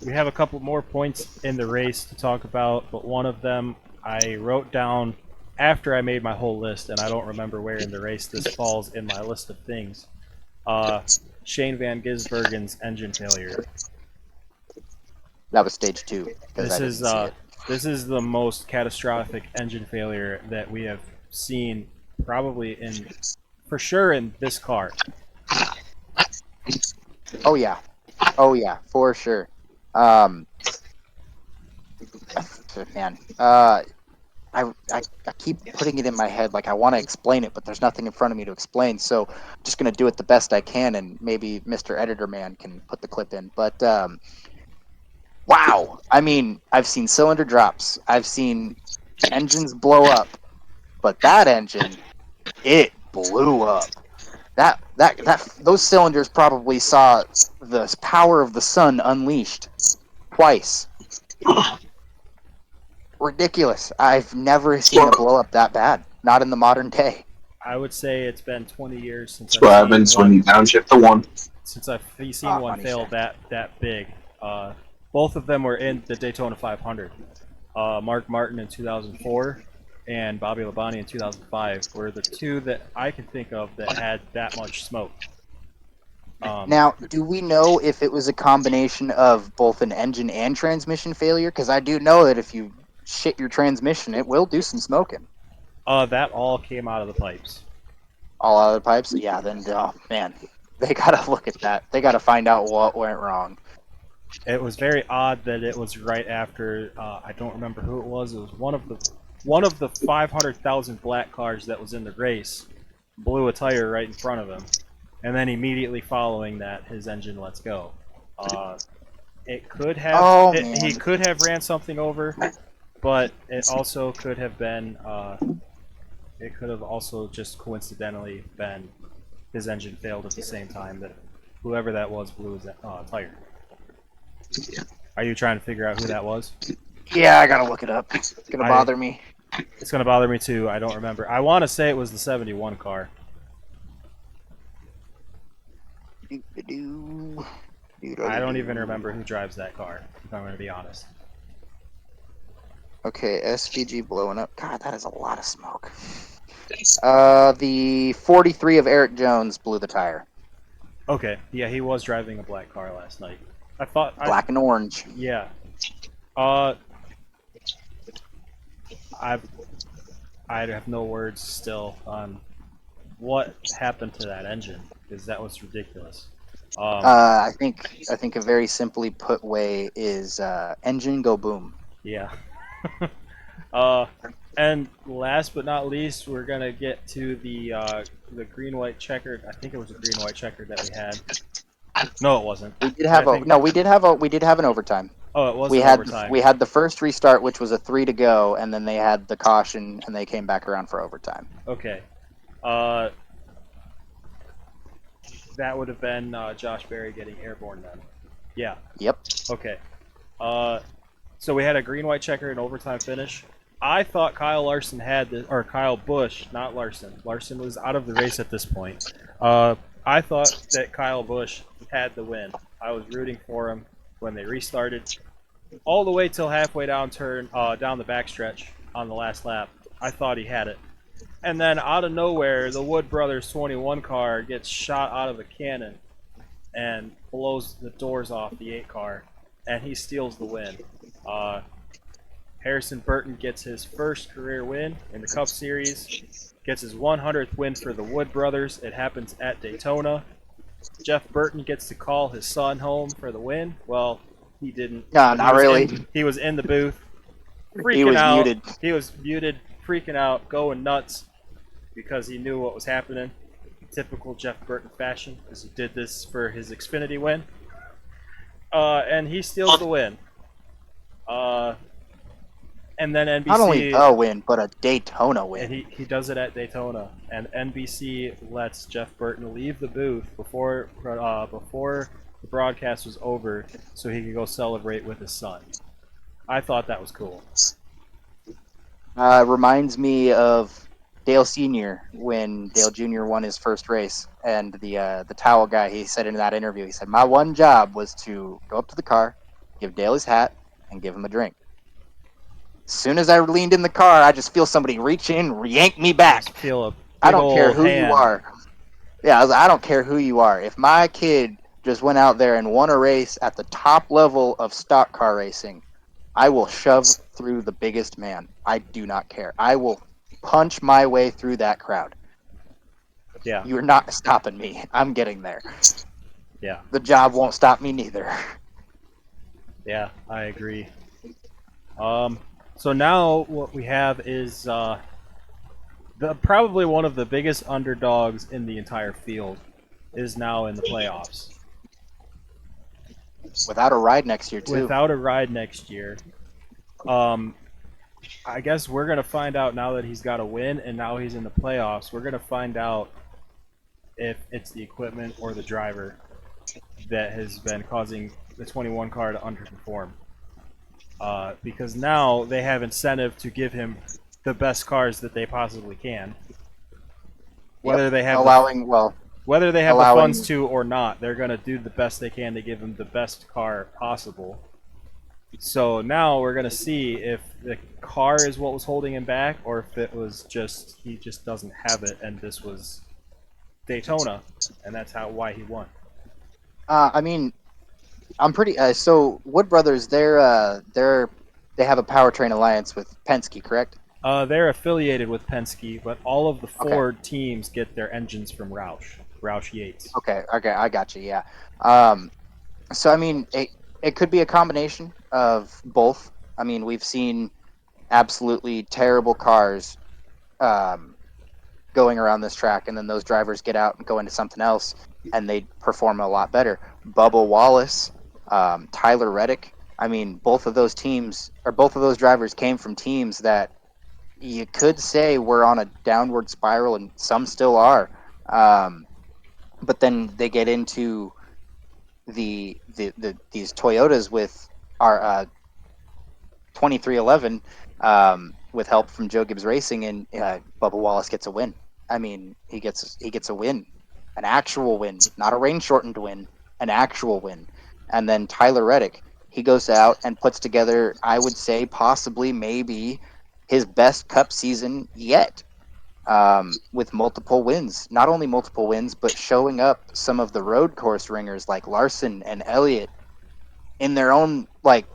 We have a couple more points in the race to talk about, but one of them I wrote down after I made my whole list, and I don't remember where in the race this falls in my list of things. Shane Van Gisbergen's engine failure. That was stage 2. This is the most catastrophic engine failure that we have seen, probably for sure in this car. Oh yeah, for sure. Man, I keep putting it in my head like I want to explain it, but there's nothing in front of me to explain. So I'm just gonna do it the best I can, and maybe Mr. Editor Man can put the clip in. But wow, I mean, I've seen cylinder drops, I've seen engines blow up, but that engine, it blew up. Those cylinders probably saw the power of the sun unleashed twice. Ridiculous. I've never seen a blow up that bad. Not in the modern day. I would say it's been 20 years since That's what happens when you downshift to one. Since I've seen one fail that big. Both of them were in the Daytona 500. Mark Martin in 2004 and Bobby Labonte in 2005 were the two that I can think of that had that much smoke. Now, do we know if it was a combination of both an engine and transmission failure? Because I do know that if you shit your transmission, it will do some smoking. That all came out of the pipes. All out of the pipes? Yeah, then, oh, man. They gotta look at that. They gotta find out what went wrong. It was very odd that it was right after, I don't remember who it was. It was one of the 500,000 black cars that was in the race blew a tire right in front of him. And then immediately following that, his engine lets go. It could have, Oh, he man. could have ran something over, but it also could have been, it could have also just coincidentally been his engine failed at the same time that whoever that was blew his tire. Are you trying to figure out who that was? Yeah, I gotta look it up. It's gonna bother me. It's gonna bother me too. I don't remember. I want to say it was the 71 car. I don't even remember who drives that car, if I'm going to be honest. Okay, SVG blowing up. God, that is a lot of smoke. The 43 of Eric Jones blew the tire. Okay, yeah, he was driving a black car last night. I thought... Black and orange. Yeah. I have no words still on what happened to that engine, because that was ridiculous. I think a very simply put way is engine go boom. Yeah. And last but not least, we're gonna get to the green-white checkered. I think it was a green-white checkered that we had. No, it wasn't. We did have we did have an overtime. Oh, it was overtime. We had the first restart, which was a 3 to go, and then they had the caution, and they came back around for overtime. Okay. That would have been Josh Berry getting airborne then. Yeah. Yep. Okay. So we had a green-white checker and overtime finish. I thought Kyle Larson had this, or Kyle Busch, not Larson. Larson was out of the race at this point. I thought that Kyle Busch had the win. I was rooting for him when they restarted, all the way till halfway down the backstretch on the last lap. I thought he had it. And then out of nowhere, the Wood Brothers 21 car gets shot out of a cannon and blows the doors off the 8 car, and he steals the win. Harrison Burton gets his first career win in the Cup Series, gets his 100th win for the Wood Brothers. It happens at Daytona. Jeff Burton gets to call his son home for the win. Well, he didn't. No, not really. He was in the booth, freaking He was out. muted. He was muted, freaking out, going nuts because he knew what was happening. Typical Jeff Burton fashion, because he did this for his Xfinity win. And he steals the win. And then NBC... Not only a win, but a Daytona win. And he does it at Daytona. And NBC lets Jeff Burton leave the booth before the broadcast was over so he could go celebrate with his son. I thought that was cool. Reminds me of Dale Sr. when Dale Jr. won his first race. And the towel guy, he said in that interview, he said, my one job was to go up to the car, give Dale his hat, and give him a drink. As soon as I leaned in the car, I just feel somebody reach in, yank me back. I don't care who you are. Yeah, I don't care who you are. If my kid just went out there and won a race at the top level of stock car racing, I will shove through the biggest man. I do not care. I will punch my way through that crowd. Yeah. You're not stopping me. I'm getting there. Yeah. The job won't stop me neither. Yeah, I agree. So now what we have is probably one of the biggest underdogs in the entire field is now in the playoffs. Without a ride next year, too. Without a ride next year. I guess we're going to find out now that he's got a win and now he's in the playoffs. We're going to find out if it's the equipment or the driver that has been causing the 21 car to underperform. Because now they have incentive to give him the best cars that they possibly can. Whether they have the funds to or not, they're going to do the best they can to give him the best car possible. So now we're going to see if the car is what was holding him back, or if it was just he just doesn't have it, and this was Daytona, and that's why he won. I mean, I'm pretty. So Wood Brothers, they have a powertrain alliance with Penske, correct? They're affiliated with Penske, but all of the Okay. Ford teams get their engines from Roush Yates. Okay. Okay. I got you. Yeah. Um, so I mean, it could be a combination of both. I mean, we've seen absolutely terrible cars um, going around this track, and then those drivers get out and go into something else, and they perform a lot better. Bubba Wallace, Tyler Reddick. I mean, both of those teams or both of those drivers came from teams that you could say were on a downward spiral, and some still are. Um, but then they get into these Toyotas with our 2311 with help from Joe Gibbs Racing, and Bubba Wallace gets a win. I mean, he gets a win, an actual win, not a rain shortened win, an actual win. And then Tyler Reddick, he goes out and puts together, I would say, possibly maybe his best Cup season yet. With multiple wins, not only multiple wins, but showing up some of the road course ringers like Larson and Elliott in their own like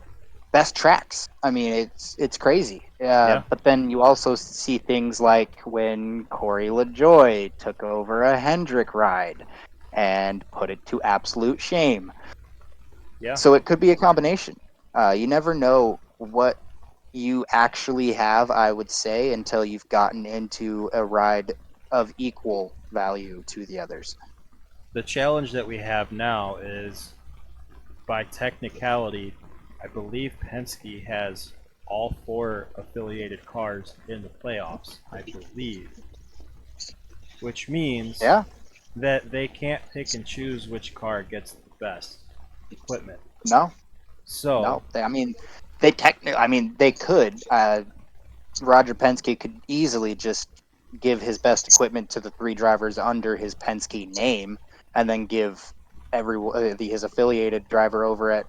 best tracks. I mean, it's crazy. Yeah. But then you also see things like when Corey LaJoy took over a Hendrick ride and put it to absolute shame. Yeah. So it could be a combination. You never know what you actually have, I would say, until you've gotten into a ride of equal value to the others. The challenge that we have now is, by technicality, I believe Penske has all 4 affiliated cars in the playoffs, I believe. Which means Yeah. that they can't pick and choose which car gets the best equipment. No. So, No. I mean, they could. Roger Penske could easily just give his best equipment to the 3 drivers under his Penske name, and then give his affiliated driver over at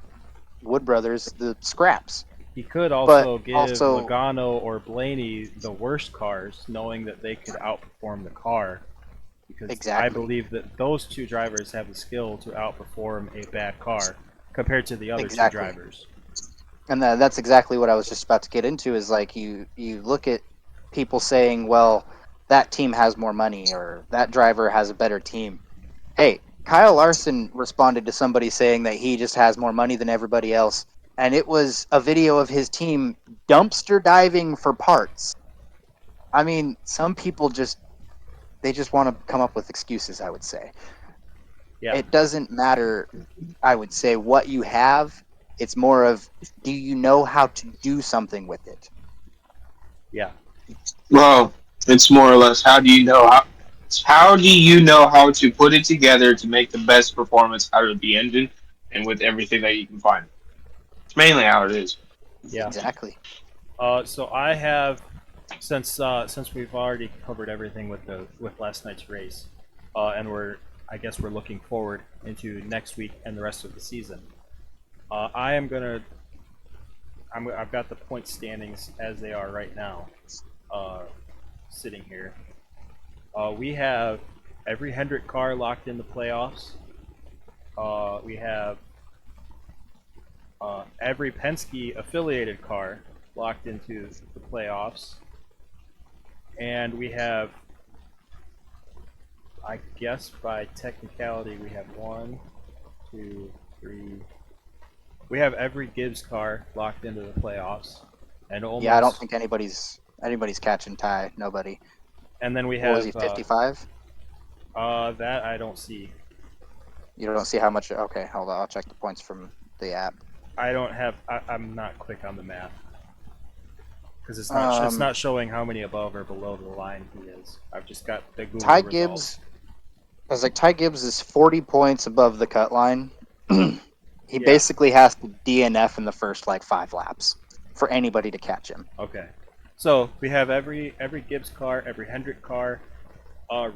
Wood Brothers the scraps. he could But also give also, Logano or Blaney the worst cars, knowing that they could outperform the car. Because I exactly, believe that those 2 drivers have the skill to outperform a bad car compared to the other 2 exactly, drivers. and that's exactly what I was just about to get into. Is like you look at people saying, well, that team has more money or that driver has a better team. Hey, Kyle Larson responded to somebody saying that he just has more money than everybody else, and it was a video of his team dumpster diving for parts. I mean, some people just want to come up with excuses, I would say. Yeah, It doesn't matter, I would say, what you have. It's more of, do you know how to do something with it? yeah, Well, it's more or less how do you know how to put it together to make the best performance out of the engine and with everything that you can find. It's mainly how it is. yeah. Exactly. So I have, since we've already covered everything with last night's race, and I guess we're looking forward into next week and the rest of the season. I've got the point standings as they are right now, sitting here. We have every Hendrick car locked in the playoffs. We have every Penske affiliated car locked into the playoffs. And we have, I guess by technicality, we have 1, 2, 3. We have every Gibbs car locked into the playoffs. And almost, Yeah, I don't think anybody's catching Ty. Nobody. and then we What was he, have 55? that I don't see. You don't see how much. Okay, hold on. I'll check the points from the app. I don't have. I'm not quick on the math because it's not showing how many above or below the line he is. I've just got the Google Ty results. Gibbs. I was like, Ty Gibbs is 40 points above the cut line. He Yeah. basically has to DNF in the first like 5 laps for anybody to catch him. Okay, so we have every Gibbs car, every Hendrick car,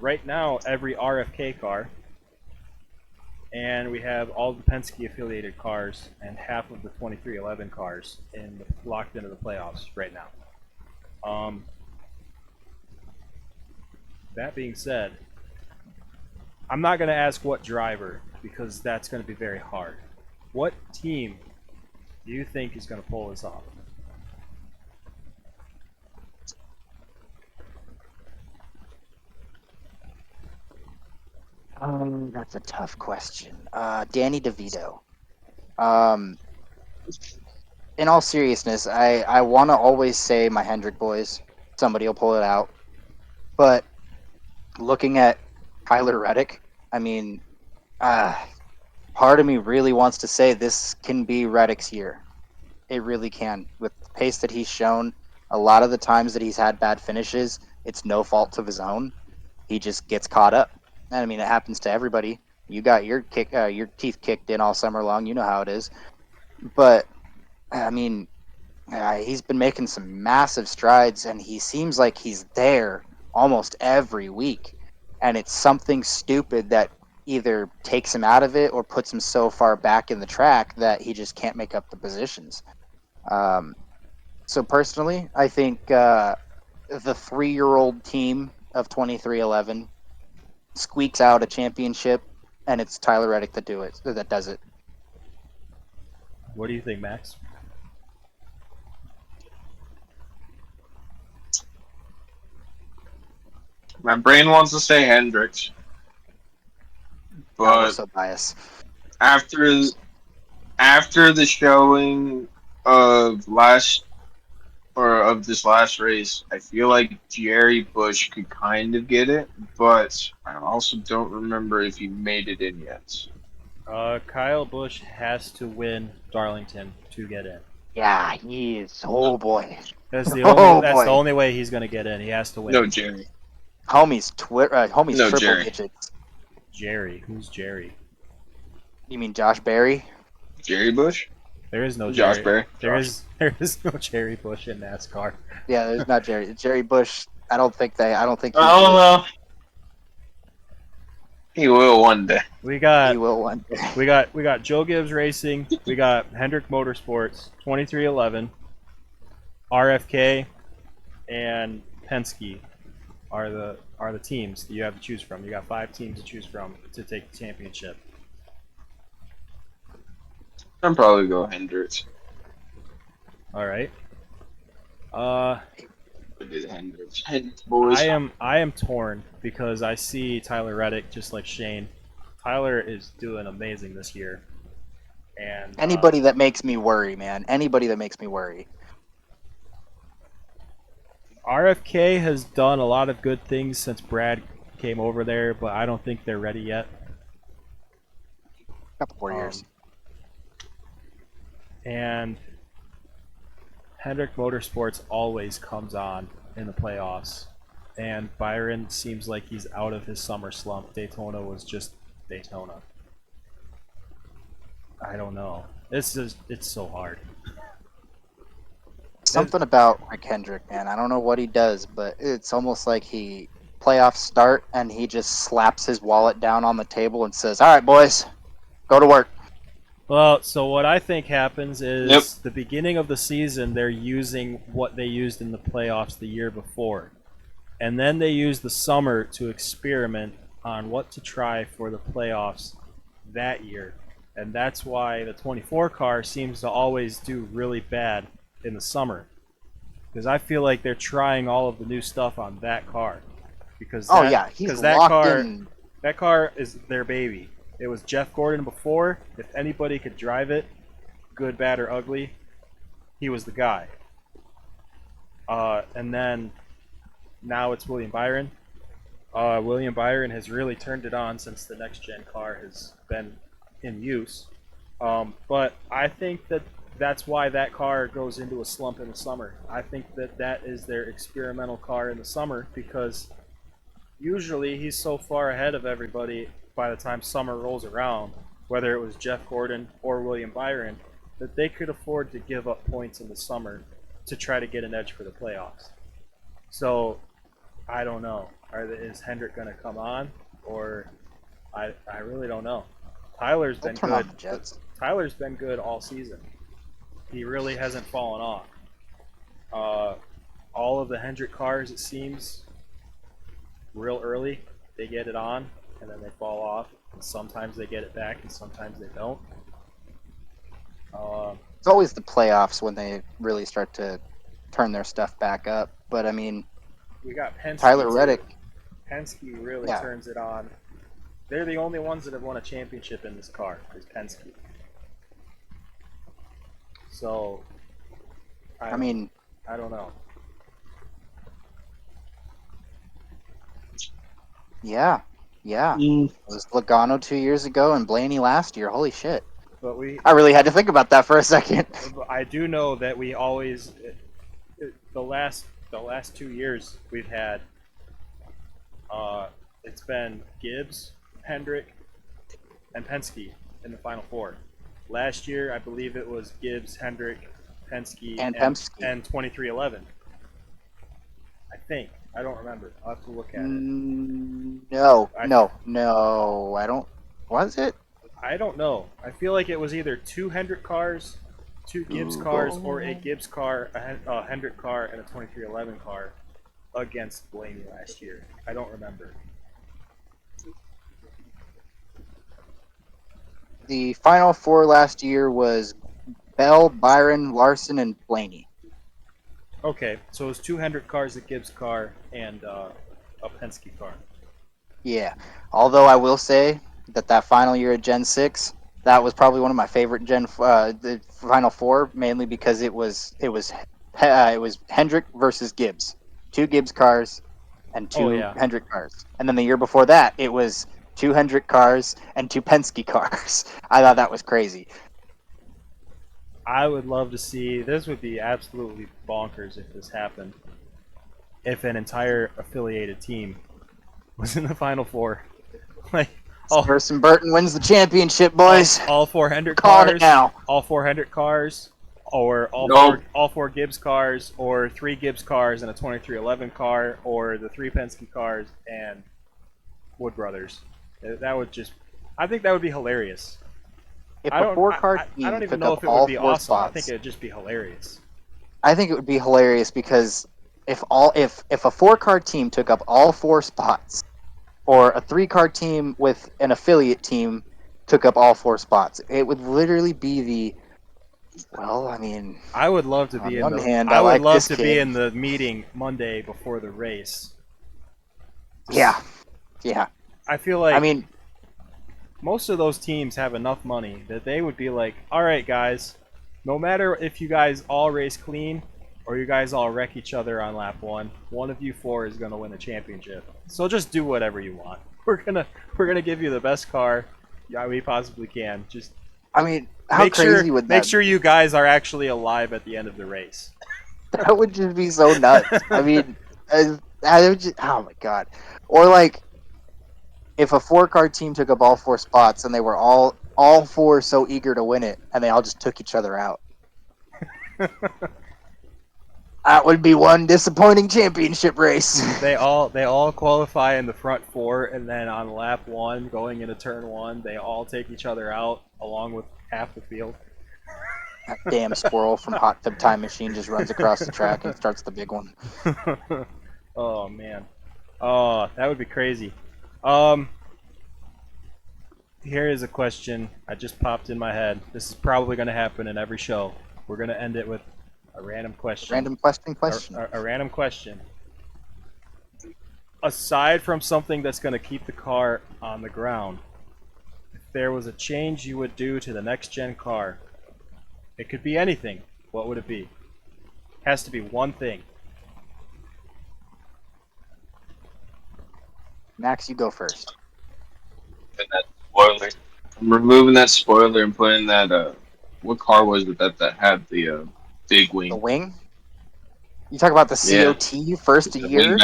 right now every RFK car, and we have all the Penske affiliated cars and half of the 2311 cars locked into the playoffs right now. That being said, I'm not going to ask what driver because that's going to be very hard. What team do you think is going to pull this off? That's a tough question. Danny DeVito. Um, in all seriousness, I want to always say my Hendrick boys. Somebody will pull it out. But looking at Tyler Reddick, I mean, part of me really wants to say this can be Reddick's year. It really can. With the pace that he's shown, a lot of the times that he's had bad finishes, it's no fault of his own. He just gets caught up. And I mean, it happens to everybody. You got your teeth kicked in all summer long. You know how it is. But I mean, he's been making some massive strides, and he seems like he's there almost every week. And it's something stupid that either takes him out of it or puts him so far back in the track that he just can't make up the positions. So personally, I think the 3-year-old team of 2311 squeaks out a championship, and it's Tyler Reddick that does it. What do you think, Max? My brain wants to say Hendricks, We're but so biased. after the showing of this last race, I feel like Jerry Bush could kind of get it, but I also don't remember if he made it in yet. Kyle Busch has to win Darlington to get in. Yeah, he is. Oh boy, That's the boy. only way he's going to get in. He has to win. No, Jerry. homie's No, triple Jerry. digits. Jerry. Who's Jerry? You mean Josh Berry? Jerry Bush? There is no Josh Jerry. Berry. There is no Jerry Bush in NASCAR. Yeah, there's not Jerry. Jerry Bush. I don't think. He's Oh well, he will one day. We got he will one day. we got Joe Gibbs Racing. We got Hendrick Motorsports, 2311, RFK, and Penske are the teams that you have to choose from. You got 5 teams to choose from to take the championship. I'd probably go Hendricks. All right. Hendricks boys. I am torn because I see Tyler Reddick just like Shane. Tyler is doing amazing this year, and Anybody that makes me worry, man. Anybody that makes me worry. RFK has done a lot of good things since Brad came over there, but I don't think they're ready yet. Couple more years. And Hendrick Motorsports always comes on in the playoffs, and Byron seems like he's out of his summer slump. Daytona was just Daytona. I don't know. It's so hard. Something about Rick Hendrick, man. I don't know what he does, but it's almost like he playoffs start and he just slaps his wallet down on the table and says, "All right, boys, go to work." Well, so what I think happens is Yep. the beginning of the season, they're using what they used in the playoffs the year before. And then they use the summer to experiment on what to try for the playoffs that year. And that's why the 24 car seems to always do really bad in the summer. Because I feel like they're trying all of the new stuff on that car. Because he's that locked car, in. That car is their baby. It was Jeff Gordon before. If anybody could drive it, good, bad, or ugly, he was the guy. And then now it's William Byron. William Byron has really turned it on since the next-gen car has been in use. But I think that's why that car goes into a slump in the summer. I think that is their experimental car in the summer because usually he's so far ahead of everybody by the time summer rolls around, whether it was Jeff Gordon or William Byron, that they could afford to give up points in the summer to try to get an edge for the playoffs. So, I don't know. Is Hendrick going to come on? Or I really don't know. Tyler's been Turn on good. the Jets. Tyler's been good all season. He really hasn't fallen off. All of the Hendrick cars, it seems, real early, they get it on, and then they fall off. And sometimes they get it back, and sometimes they don't. It's always the playoffs when they really start to turn their stuff back up. But I mean, We got Penske. Tyler too. Reddick. Penske really Yeah. turns it on. They're the only ones that have won a championship in this car, is Penske. So, I mean, don't know. yeah. It was Logano 2 years ago and Blaney last year. Holy shit. But I really had to think about that for a second. I do know that we always, the last 2 years we've had, it's been Gibbs, Hendrick, and Penske in the Final Four. Last year, I believe it was Gibbs, Hendrick, Penske, And Penske. and 2311. I think. I don't remember. I'll have to look at it. No. I don't. Was it? I don't know. I feel like it was either 2 Hendrick cars, 2 Gibbs cars, or a Gibbs car, a Hendrick car, and a 2311 car against Blaney last year. I don't remember. The Final Four last year was Bell, Byron, Larson, and Blaney. Okay, so it was 2 Hendrick cars, a Gibbs car, and a Penske car. Yeah. Although I will say that final year of Gen 6, that was probably one of my favorite the Final Four, mainly because it was Hendrick versus Gibbs. 2 Gibbs cars and 2 Hendrick cars. And then the year before that, it was 2 Hendrick cars and 2 Penske cars. I thought that was crazy. I would love to see, this would be absolutely bonkers if this happened. If an entire affiliated team was in the Final Four. Like, Harrison Burton wins the championship, boys. All 4 Hendrick Calling cars. it now. All 4 Hendrick cars, or all four Gibbs cars, or 3 Gibbs cars and a 2311 car, or the 3 Penske cars and Wood Brothers. That would just, I think that would be hilarious. If a 4-car team I don't even took know up if it all would be 4 awesome. spots, I think it would just be hilarious. I think it would be hilarious because if a 4-car team took up all 4 spots, or a 3-car team with an affiliate team took up all 4 spots, it would literally be the. Well, I mean, I would love to be in one the. hand, I would like love this to kid. be in the meeting Monday before the race. Yeah. I feel like. I mean, most of those teams have enough money that they would be like, all right, guys, no matter if you guys all race clean or you guys all wreck each other on lap 1, one of you 4 is going to win the championship. So just do whatever you want. We're gonna give you the best car we possibly can. Just, I mean, how crazy would that make sure you guys are actually alive at the end of the race. That would just be so nuts. I mean, I would just, oh my god. Or like, if a 4-car team took up all 4 spots and they were all 4 so eager to win it, and they all just took each other out. That would be one disappointing championship race. They all qualify in the front 4, and then on lap 1, going into turn 1, they all take each other out along with half the field. That damn squirrel from Hot Tub Time Machine just runs across the track and starts the big one. Oh man, oh, that would be crazy. Here is a question I just popped in my head. This is probably going to happen in every show. We're going to end it with a random question. Random question. A random question. Aside from something that's going to keep the car on the ground, if there was a change you would do to the next gen car, it could be anything. What would it be? Has to be one thing. Max, you go first. That spoiler. I'm removing that spoiler and putting that. What car was it that had the big wing? The wing? You talk about the COT first a year?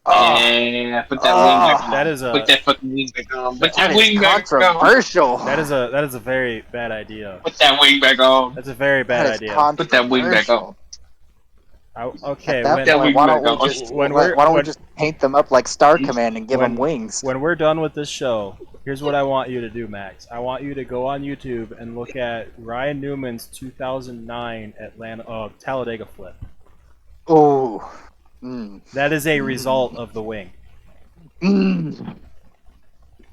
Yeah, put that wing back on. That is Put that fucking wing back on. Put that That wing is back on. controversial. That is a very bad idea. Put that wing back on. That's a very bad That is idea. Put that wing back on. Okay, At that point, why don't we just paint them up like Star Command and give them wings? When we're done with this show, here's what I want you to do, Max. I want you to go on YouTube and look at Ryan Newman's 2009 Talladega flip. Oh. That is a result of the wing.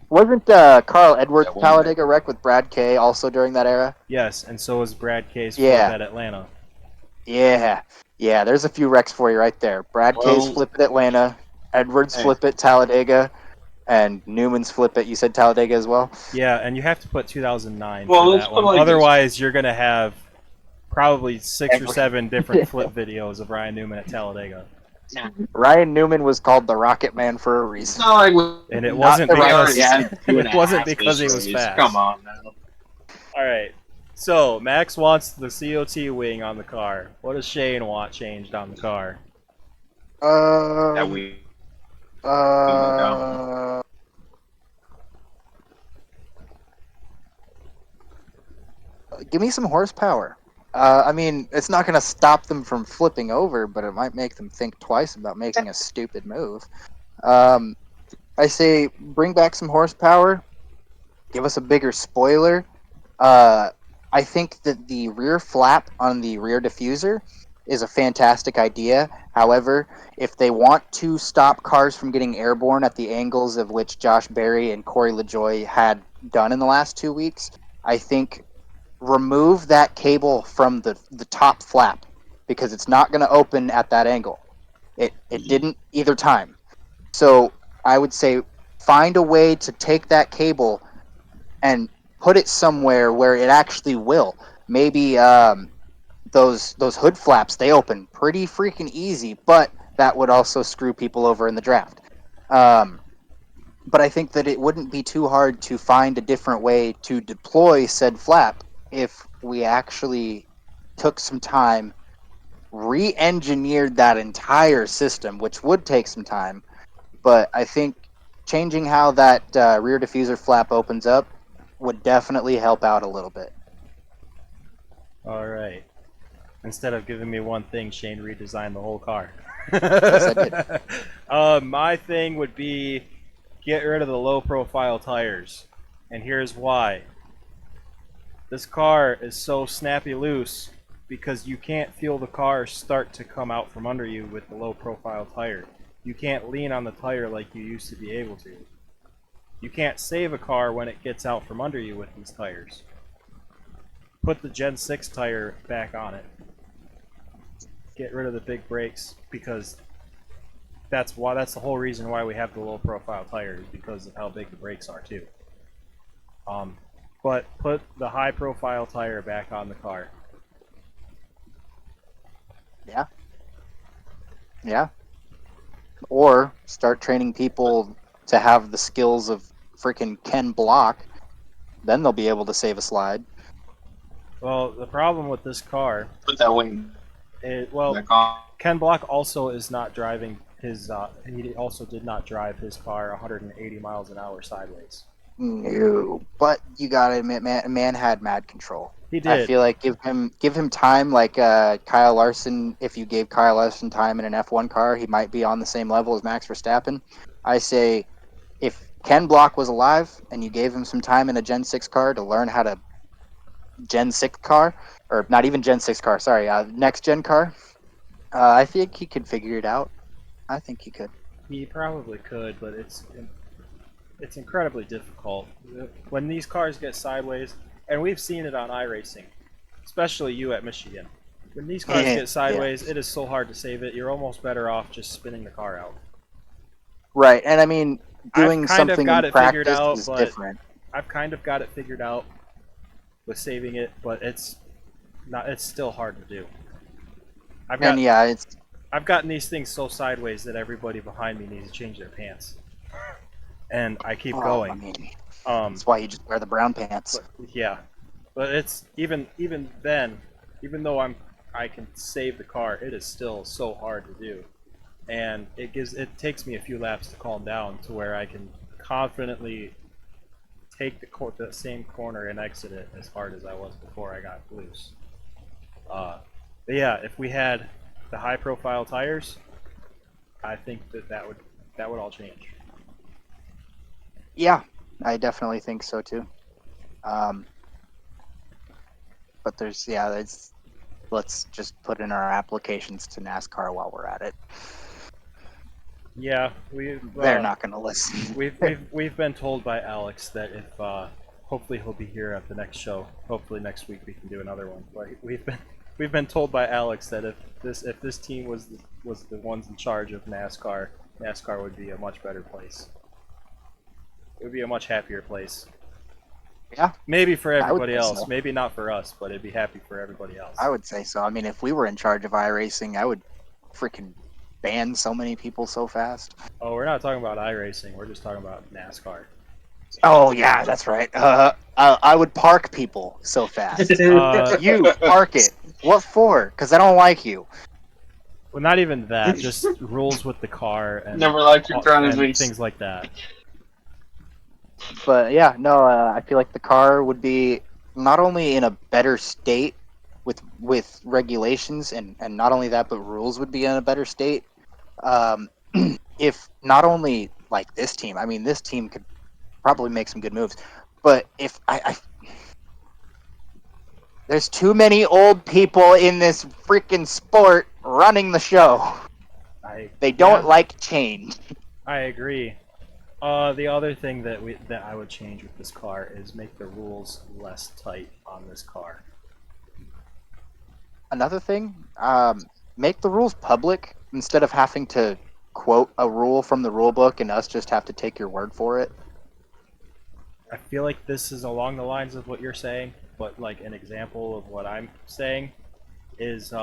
Wasn't Carl Edwards That one night. Talladega wreck with Brad Kay also during that era? Yes, and so was Brad Kay's flip Yeah. at Atlanta. Yeah. Yeah, there's a few wrecks for you right there. Brad Kay's Well, flip at Atlanta, Edwards hey. flip at Talladega, and Newman's flip at, you said Talladega as well? Yeah, and you have to put 2009 Well, for let's that put one. like this. Otherwise, you're going to have probably 6 or Every- 7 different flip videos of Ryan Newman at Talladega. Ryan Newman was called the Rocket Man for a It's reason. not like And it Not wasn't the we right because already had and two and it a wasn't half because he this was race. fast. Come on now. All right. So, Max wants the COT wing on the car. What does Shane want changed on the car? That we give me some horsepower. I mean, it's not going to stop them from flipping over, but it might make them think twice about making a stupid move. I say bring back some horsepower. Give us a bigger spoiler. I think that the rear flap on the rear diffuser is a fantastic idea. However, if they want to stop cars from getting airborne at the angles of which Josh Berry and Corey LaJoie had done in the last 2 weeks, I think remove that cable from the top flap because it's not going to open at that angle. It didn't either time. So I would say find a way to take that cable and put it somewhere where it actually will. Maybe those hood flaps, they open pretty freaking easy, but that would also screw people over in the draft. But I think that it wouldn't be too hard to find a different way to deploy said flap if we actually took some time, re-engineered that entire system, which would take some time. But I think changing how that rear diffuser flap opens up would definitely help out a little bit. All right. Instead of giving me one thing, Shane redesigned the whole car. Yes, I did. My thing would be get rid of the low-profile tires, and here's why. This car is so snappy loose because you can't feel the car start to come out from under you with the low-profile tire. You can't lean on the tire like you used to be able to. You can't save a car when it gets out from under you with these tires. Put the Gen 6 tire back on it. Get rid of the big brakes because that's the whole reason why we have the low profile tires, because of how big the brakes are too. But put the high profile tire back on the car. Yeah. Or start training people to have the skills of freaking Ken Block. Then they'll be able to save a slide. Well, the problem with this car, put that wing back on. Ken Block also is not driving his. He also did not drive his car 180 miles an hour sideways. No, but you gotta admit, man had mad control. He did. I feel like give him time, like Kyle Larson. If you gave Kyle Larson time in an F1 car, he might be on the same level as Max Verstappen. I say, if Ken Block was alive and you gave him some time in a Gen 6 car to learn how to Gen 6 car, or not even Gen 6 car, sorry, next gen car, I think he could figure it out. I think he could. He probably could, but it's incredibly difficult when these cars get sideways, and we've seen it on Iracing, especially you at Michigan. When these cars get sideways, it is so hard to save it. You're almost better off just spinning the car out. Right, and I mean, doing I've kind of something got in it figured practice out, is but different. I've kind of got it figured out with saving it, but it's still hard to do. I've gotten these things so sideways that everybody behind me needs to change their pants, and I keep going. I mean, that's why you just wear the brown pants. But it's even then, even though I can save the car, it is still so hard to do, and it takes me a few laps to calm down to where I can confidently take the same corner and exit it as hard as I was before I got loose. But yeah, if we had the high profile tires, I think that would all change. Yeah, I definitely think so too. But let's just put in our applications to NASCAR while we're at it. Yeah, They're not going to listen. we've been told by Alex that if hopefully he'll be here at the next show. Hopefully next week we can do another one. But we've been told by Alex that if this team was the ones in charge of NASCAR, NASCAR would be a much better place. It would be a much happier place. Yeah. Maybe for everybody say else. so. Maybe not for us, but it'd be happy for everybody else. I would say so. I mean, if we were in charge of iRacing, I would freaking ban so many people so fast. Oh, we're not talking about iRacing. We're just talking about NASCAR. Oh yeah, that's right. I would park people so fast. You park it. What for? Because I don't like you. Well, not even that. Just rules with the car and Never liked your and enemies. things like that. But yeah, no, I feel like the car would be not only in a better state with regulations and not only that, but rules would be in a better state. If not only like this team, I mean, this team could probably make some good moves, but if there's too many old people in this freaking sport running the show. They don't like change. I agree. The other thing that I would change with this car is make the rules less tight on this car. Another thing, make the rules public instead of having to quote a rule from the rule book and us just have to take your word for it. I feel like this is along the lines of what you're saying, but like an example of what I'm saying is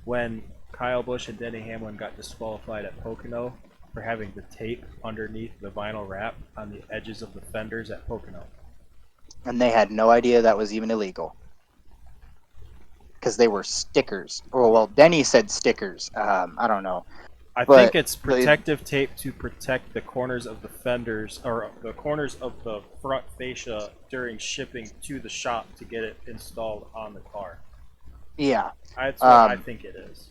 when Kyle Busch and Denny Hamlin got disqualified at Pocono for having the tape underneath the vinyl wrap on the edges of the fenders at Pocono. And they had no idea that was even illegal. Because they were stickers. Or, well, Denny said stickers. I don't know. I think it's protective tape to protect the corners of the fenders, or the corners of the front fascia during shipping to the shop to get it installed on the car. Yeah. That's what I think it is.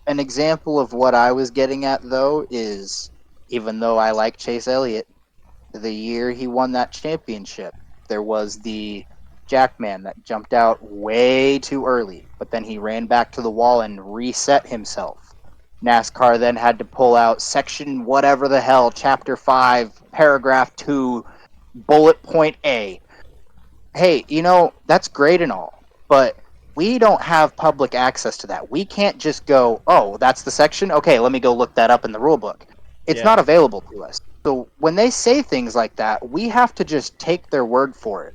An example of what I was getting at, though, is even though I like Chase Elliott, the year he won that championship, there was the Jackman that jumped out way too early, but then he ran back to the wall and reset himself. NASCAR then had to pull out section whatever the hell, chapter 5, paragraph 2, bullet point A. Hey, you know, that's great and all, but we don't have public access to that. We can't just go, oh, that's the section? Okay, let me go look that up in the rule book. It's not available to us. So when they say things like that, we have to just take their word for it.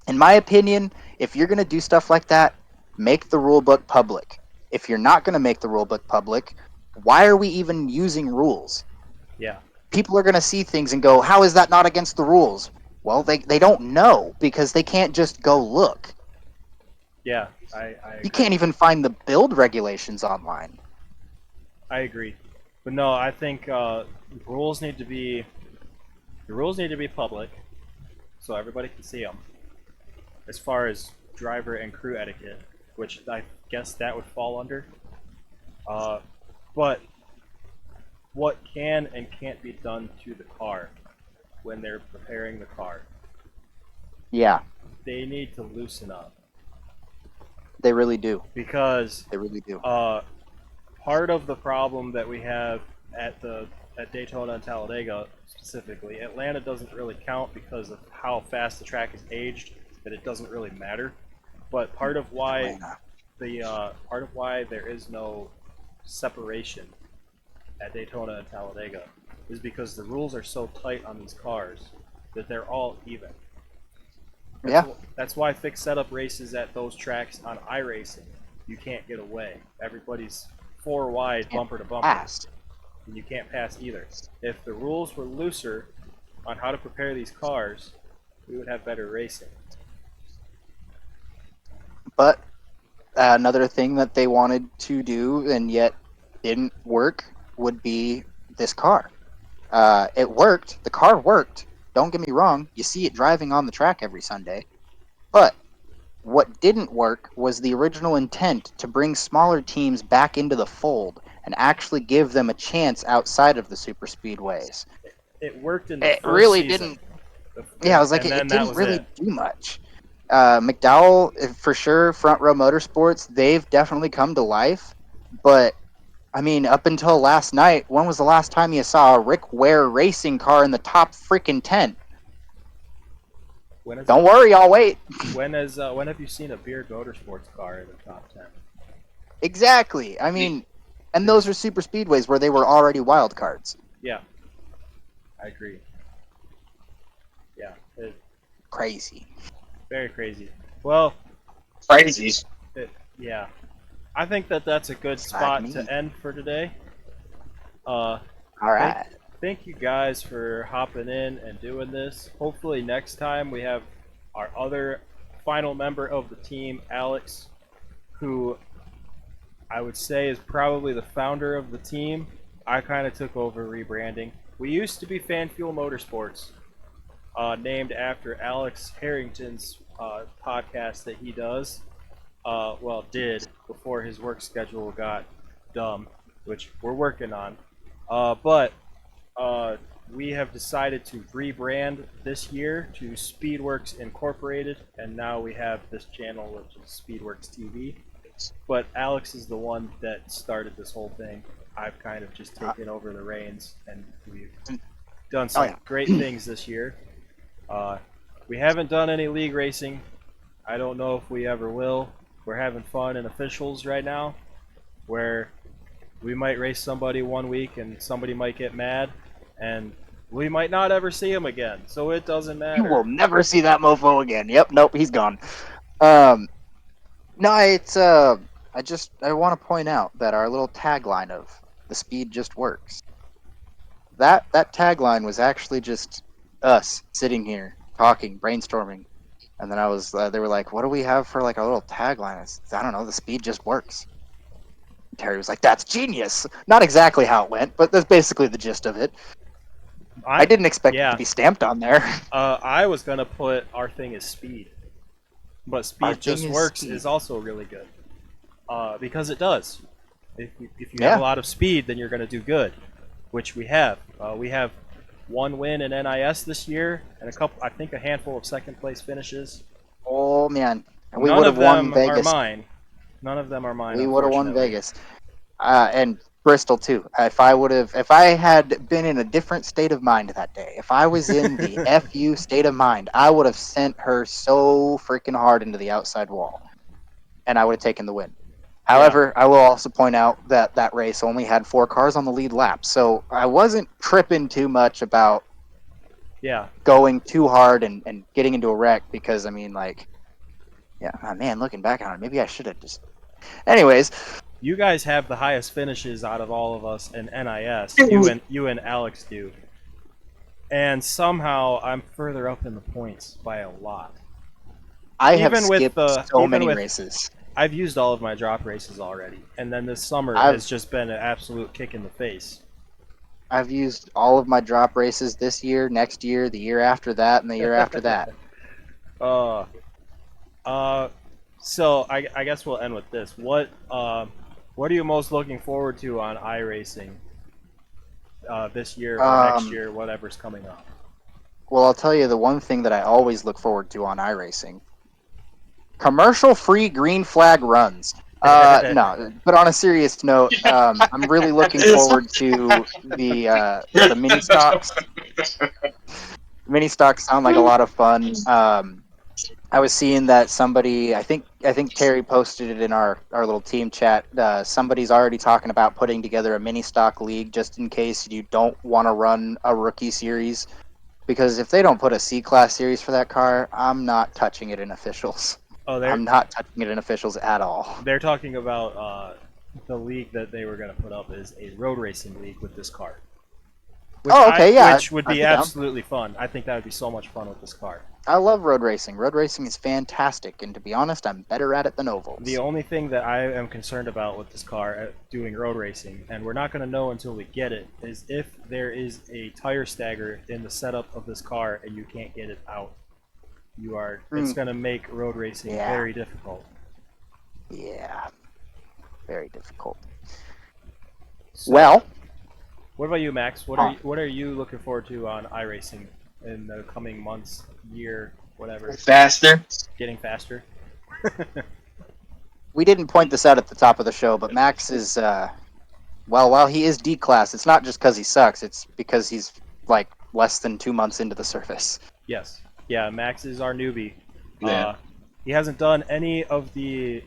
In my opinion, if you're going to do stuff like that, make the rule book public. If you're not going to make the rule book public, why are we even using rules? Yeah. People are going to see things and go, how is that not against the rules? Well, they don't know because they can't just go look. Yeah, I agree. You can't even find the build regulations online. I agree. But no, I think the rules need to be public so everybody can see them. As far as driver and crew etiquette, which I guess that would fall under. But what can and can't be done to the car when they're preparing the car? Yeah. They need to loosen up. They really do. Because they really do. Part of the problem that we have at Daytona and Talladega specifically, Atlanta doesn't really count because of how fast the track is aged, that it doesn't really matter. But part of why there is no separation at Daytona and Talladega is because the rules are so tight on these cars that they're all even. That's why fixed setup races at those tracks on iRacing, you can't get away. Everybody's 4 wide, bumper to bumper. And you can't pass either. If the rules were looser on how to prepare these cars, we would have better racing. But another thing that they wanted to do and yet didn't work would be this car. It worked. The car worked. Don't get me wrong. You see it driving on the track every Sunday. But what didn't work was the original intent to bring smaller teams back into the fold and actually give them a chance outside of the super speedways. It worked in the first really season. Yeah, I was like, it didn't really do much. McDowell, for sure, Front Row Motorsports, they've definitely come to life, but I mean, up until last night, when was the last time you saw a Rick Ware racing car in the top freaking 10? Don't worry, I'll wait. When have you seen a Beard Motorsports car in the top 10? Exactly. I mean, and those are super speedways where they were already wild cards. Yeah, I agree. Yeah, Crazy. very crazy. Well, Crazies. yeah, I think that's a good spot to end for today. All right. Thank you guys for hopping in and doing this. Hopefully next time we have our other final member of the team, Alex, who I would say is probably the founder of the team. I kind of took over rebranding. We used to be Fan Fuel Motorsports, named after Alex Harrington's podcast that he does. Did before his work schedule got dumb, which we're working on. But we have decided to rebrand this year to SpeedWorks Incorporated, and now we have this channel, which is SpeedWorks TV. But Alex is the one that started this whole thing. I've kind of just taken over the reins, and we've done some great things this year. We haven't done any league racing. I don't know if we ever will. We're having fun in officials right now, where we might race somebody one week and somebody might get mad, and we might not ever see him again. So it doesn't matter. You will never see that mofo again. Yep, nope, he's gone. No, it's I want to point out that our little tagline of "the speed just works." That tagline was actually just us sitting here talking, brainstorming, and then they were like, "What do we have for like a little tagline?" I don't know. The speed just works. Terry was like, "That's genius." Not exactly how it went, but that's basically the gist of it. I didn't expect it to be stamped on there. I was gonna put our thing as speed, but speed just works is also really good, because it does. If you have a lot of speed, then you're gonna do good, which we have. We have one win in NIS this year, and a handful of second place finishes. Oh man, and we None would of have won them Vegas. are mine. None of them are mine. We would have won Vegas, and Bristol too. If I had been in a different state of mind that day, if I was in the FU state of mind, I would have sent her so freaking hard into the outside wall, and I would have taken the win. However, I will also point out that that race only had 4 cars on the lead lap, so I wasn't tripping too much about going too hard and getting into a wreck, because, I mean, like, man, looking back on it, maybe I should have just... Anyways. You guys have the highest finishes out of all of us in NIS. You and Alex do. And somehow I'm further up in the points by a lot. I have skipped so many races. I've used all of my drop races already, and then this summer has just been an absolute kick in the face. I've used all of my drop races this year, next year, the year after that, and the year after that. So I guess we'll end with this. What are you most looking forward to on iRacing this year or next year, whatever's coming up? Well, I'll tell you the one thing that I always look forward to on iRacing. Commercial-free green flag runs. No, but on a serious note, I'm really looking forward to the mini stocks. Mini stocks sound like a lot of fun. I was seeing that somebody, I think Terry posted it in our little team chat. Somebody's already talking about putting together a mini stock league just in case you don't want to run a rookie series. Because if they don't put a C-class series for that car, I'm not touching it in officials. I'm not touching it in officials at all. They're talking about the league that they were going to put up is a road racing league with this car. Which would be absolutely fun. I think that would be so much fun with this car. I love road racing. Road racing is fantastic, and to be honest, I'm better at it than ovals. The only thing that I am concerned about with this car doing road racing, and we're not going to know until we get it, is if there is a tire stagger in the setup of this car and you can't get it out. It's going to make road racing very difficult. Yeah, very difficult. So, well, what about you, Max? What are you looking forward to on iRacing in the coming months, year, whatever? Faster. Getting faster. We didn't point this out at the top of the show, but Max is Well, while he is D class, it's not just because he sucks. It's because he's like less than 2 months into the service. Yes. Yeah, Max is our newbie. Yeah. He hasn't done any of the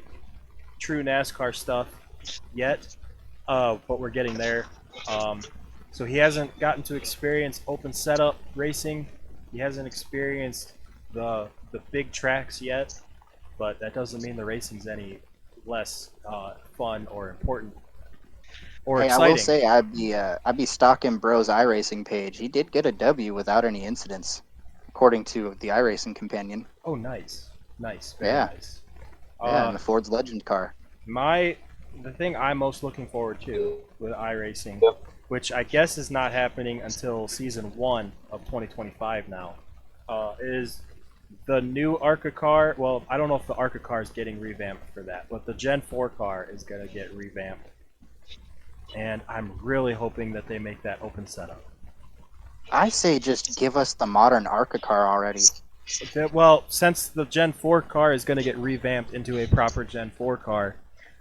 true NASCAR stuff yet, but we're getting there. So he hasn't gotten to experience open setup racing. He hasn't experienced the big tracks yet, but that doesn't mean the racing's any less fun or important or Hey, exciting. I will say I'd be stalking Bro's iRacing page. He did get a W without any incidents, according to the iRacing companion. Oh, nice, nice, very Yeah. nice. Yeah, in the Ford's Legend car. The thing I'm most looking forward to with iRacing, Yep. which I guess is not happening until season 1 of 2025 now, is the new ARCA car. Well, I don't know if the ARCA car is getting revamped for that, but the Gen 4 car is going to get revamped. And I'm really hoping that they make that open setup. I say just give us the modern ARCA car already. Well, since the Gen 4 car is going to get revamped into a proper Gen 4 car,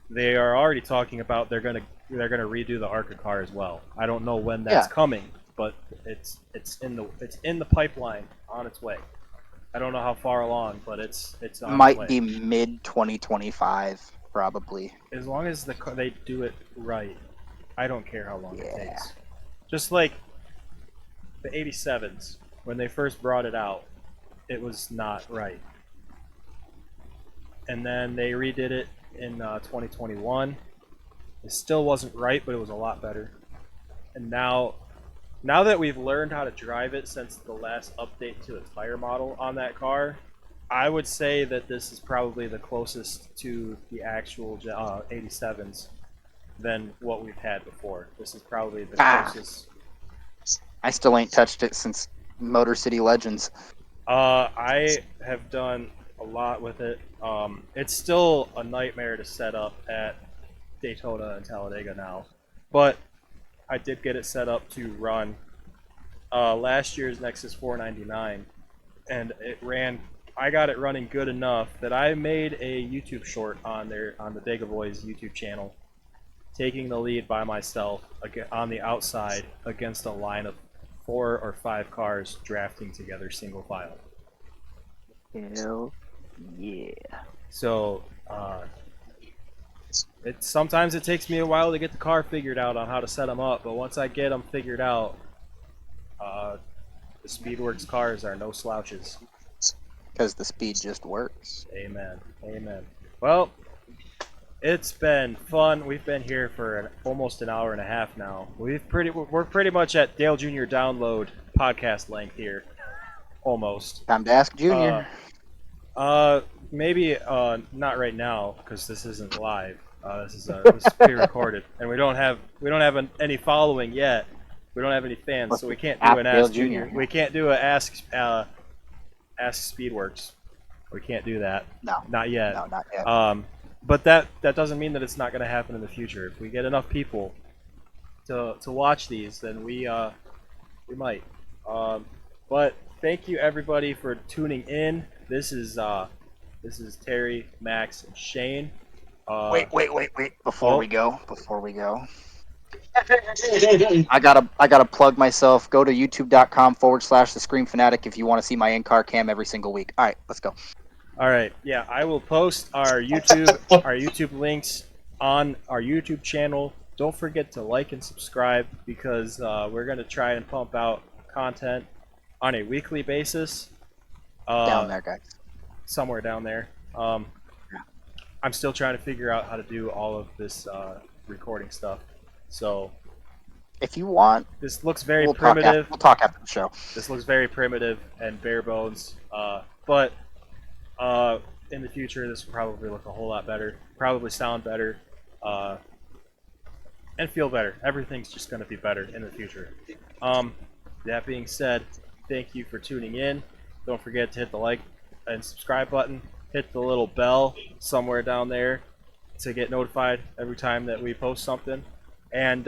they are already talking about they're going to redo the ARCA car as well. I don't know when that's coming, but it's in the pipeline, on its way. I don't know how far along, but it's on its way. Might be mid 2025, probably. As long as they do it right, I don't care how long it takes. Just like the 87s, when they first brought it out, it was not right. And then they redid it in 2021. It still wasn't right, but it was a lot better. And now that we've learned how to drive it since the last update to the tire model on that car, I would say that this is probably the closest to the actual 87s than what we've had before. This is probably the closest. I still ain't touched it since Motor City Legends. I have done a lot with it. It's still a nightmare to set up at Daytona and Talladega now, but I did get it set up to run last year's Nexus 499, and it ran. I got it running good enough that I made a YouTube short on the Dega Boys YouTube channel, taking the lead by myself on the outside against a line of 4 or 5 cars drafting together single file. Hell yeah. So sometimes it takes me a while to get the car figured out on how to set them up, but once I get them figured out, the SpeedWorks cars are no slouches. Because the speed just works. Amen. Amen. Well, it's been fun. We've been here for almost an hour and a half now. We're pretty much at Dale Jr. download podcast length here, almost. Time to ask Junior. Maybe not right now because this isn't live. This is pre-recorded, and we don't have any following yet. We don't have any fans, so we can't do an Ask Junior. We can't do a Ask SpeedWorks. We can't do that. No, not yet. No, not yet. But that doesn't mean that it's not going to happen in the future. If we get enough people to watch these, then we might. But thank you everybody for tuning in. This is Terry, Max, and Shane. Wait. Before we go. I gotta plug myself. Go to youtube.com/The Scream Fanatic if you want to see my in-car cam every single week. All right, let's go. All right, yeah, I will post our YouTube links on our YouTube channel. Don't forget to like and subscribe because we're gonna try and pump out content on a weekly basis. Down there, guys. Somewhere down there. I'm still trying to figure out how to do all of this recording stuff. So, if you want, this looks very primitive. We'll talk after the show. This looks very primitive and bare bones. But in the future, this will probably look a whole lot better. Probably sound better. And feel better. Everything's just going to be better in the future. That being said, thank you for tuning in. Don't forget to hit the like and subscribe button. Hit the little bell somewhere down there to get notified every time that we post something. And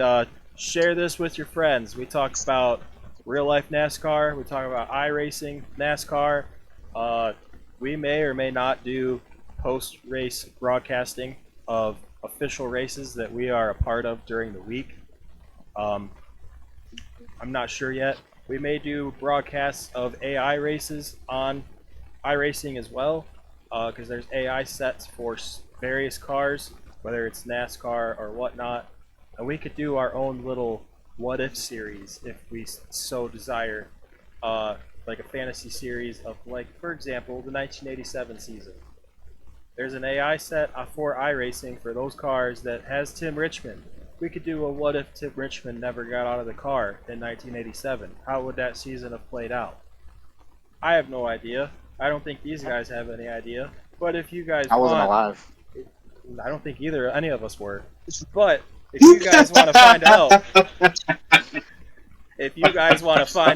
share this with your friends. We talk about real life NASCAR. We talk about iRacing NASCAR. We may or may not do post-race broadcasting of official races that we are a part of during the week. I'm not sure yet. We may do broadcasts of AI races on iRacing as well, because there's AI sets for various cars, whether it's NASCAR or whatnot, and we could do our own little what if series if we so desire, like a fantasy series of, like, for example, the 1987 season. There's an AI set for iRacing for those cars that has Tim Richmond. We could do a what if Tim Richmond never got out of the car in 1987. How would that season have played out? I have no idea. I don't think these guys have any idea. But if you guys I wasn't want, alive. I don't think any of us were. But if you guys want to find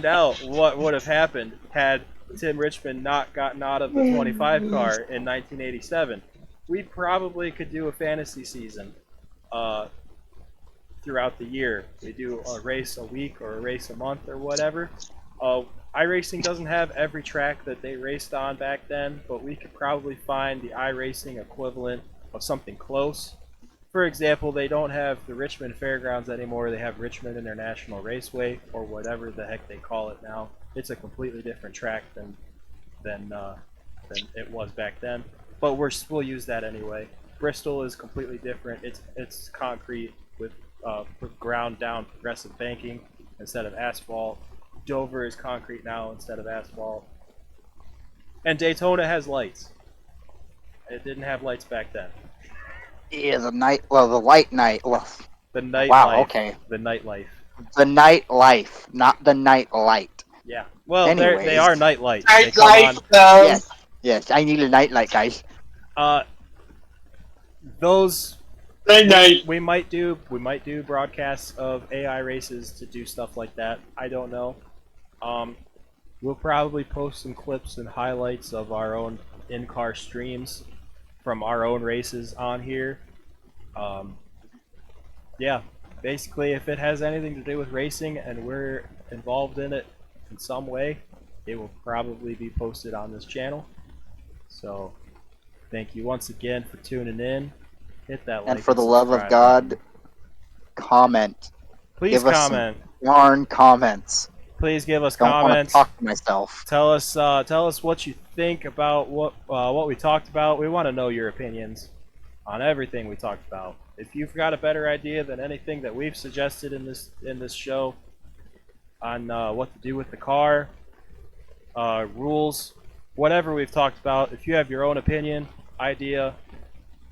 out, what would have happened had Tim Richmond not gotten out of the 25 car in 1987, we probably could do a fantasy season throughout the year. We do a race a week or a race a month or whatever. iRacing doesn't have every track that they raced on back then, but we could probably find the iRacing equivalent of something close. For example, they don't have the Richmond Fairgrounds anymore. They have Richmond International Raceway, or whatever the heck they call it now. It's a completely different track than it was back then. But we'll use that anyway. Bristol is completely different. It's concrete with ground down progressive banking instead of asphalt. Dover is concrete now instead of asphalt. And Daytona has lights. It didn't have lights back then. Yeah, the light night. Well, The nightlife. wow, okay. The nightlife. The night life, not the night light. Yeah. Well, Anyways. they are night lights. Night They come life, on. though. Yes, I need a night light, guys. Those Night night. we might do broadcasts of AI races to do stuff like that. I don't know. We'll probably post some clips and highlights of our own in-car streams from our own races on here. Yeah, basically, if it has anything to do with racing and we're involved in it in some way, it will probably be posted on this channel. So, thank you once again for tuning in. Hit that like And for the love of subscribe God, button. comment. Please give us comment. Yarn comments. Please give us Don't want to comments. talk to myself. Tell us what you think about what we talked about. We want to know your opinions on everything we talked about. If you've got a better idea than anything that we've suggested in this show on what to do with the car, rules, whatever we've talked about, if you have your own opinion, idea,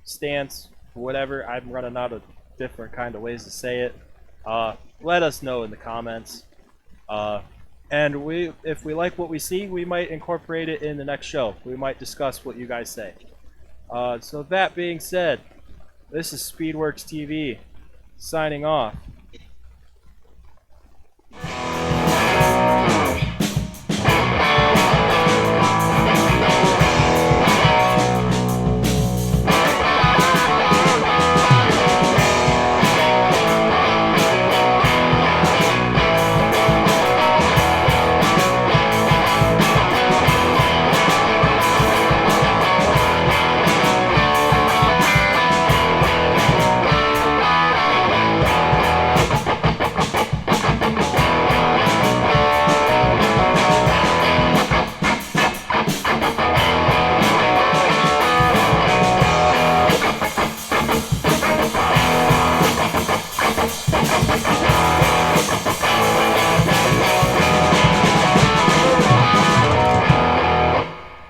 stance, whatever, I'm running out of different kind of ways to say it. Let us know in the comments. And if we like what we see, we might incorporate it in the next show. We might discuss what you guys say. So that being said, this is SpeedWorks TV signing off.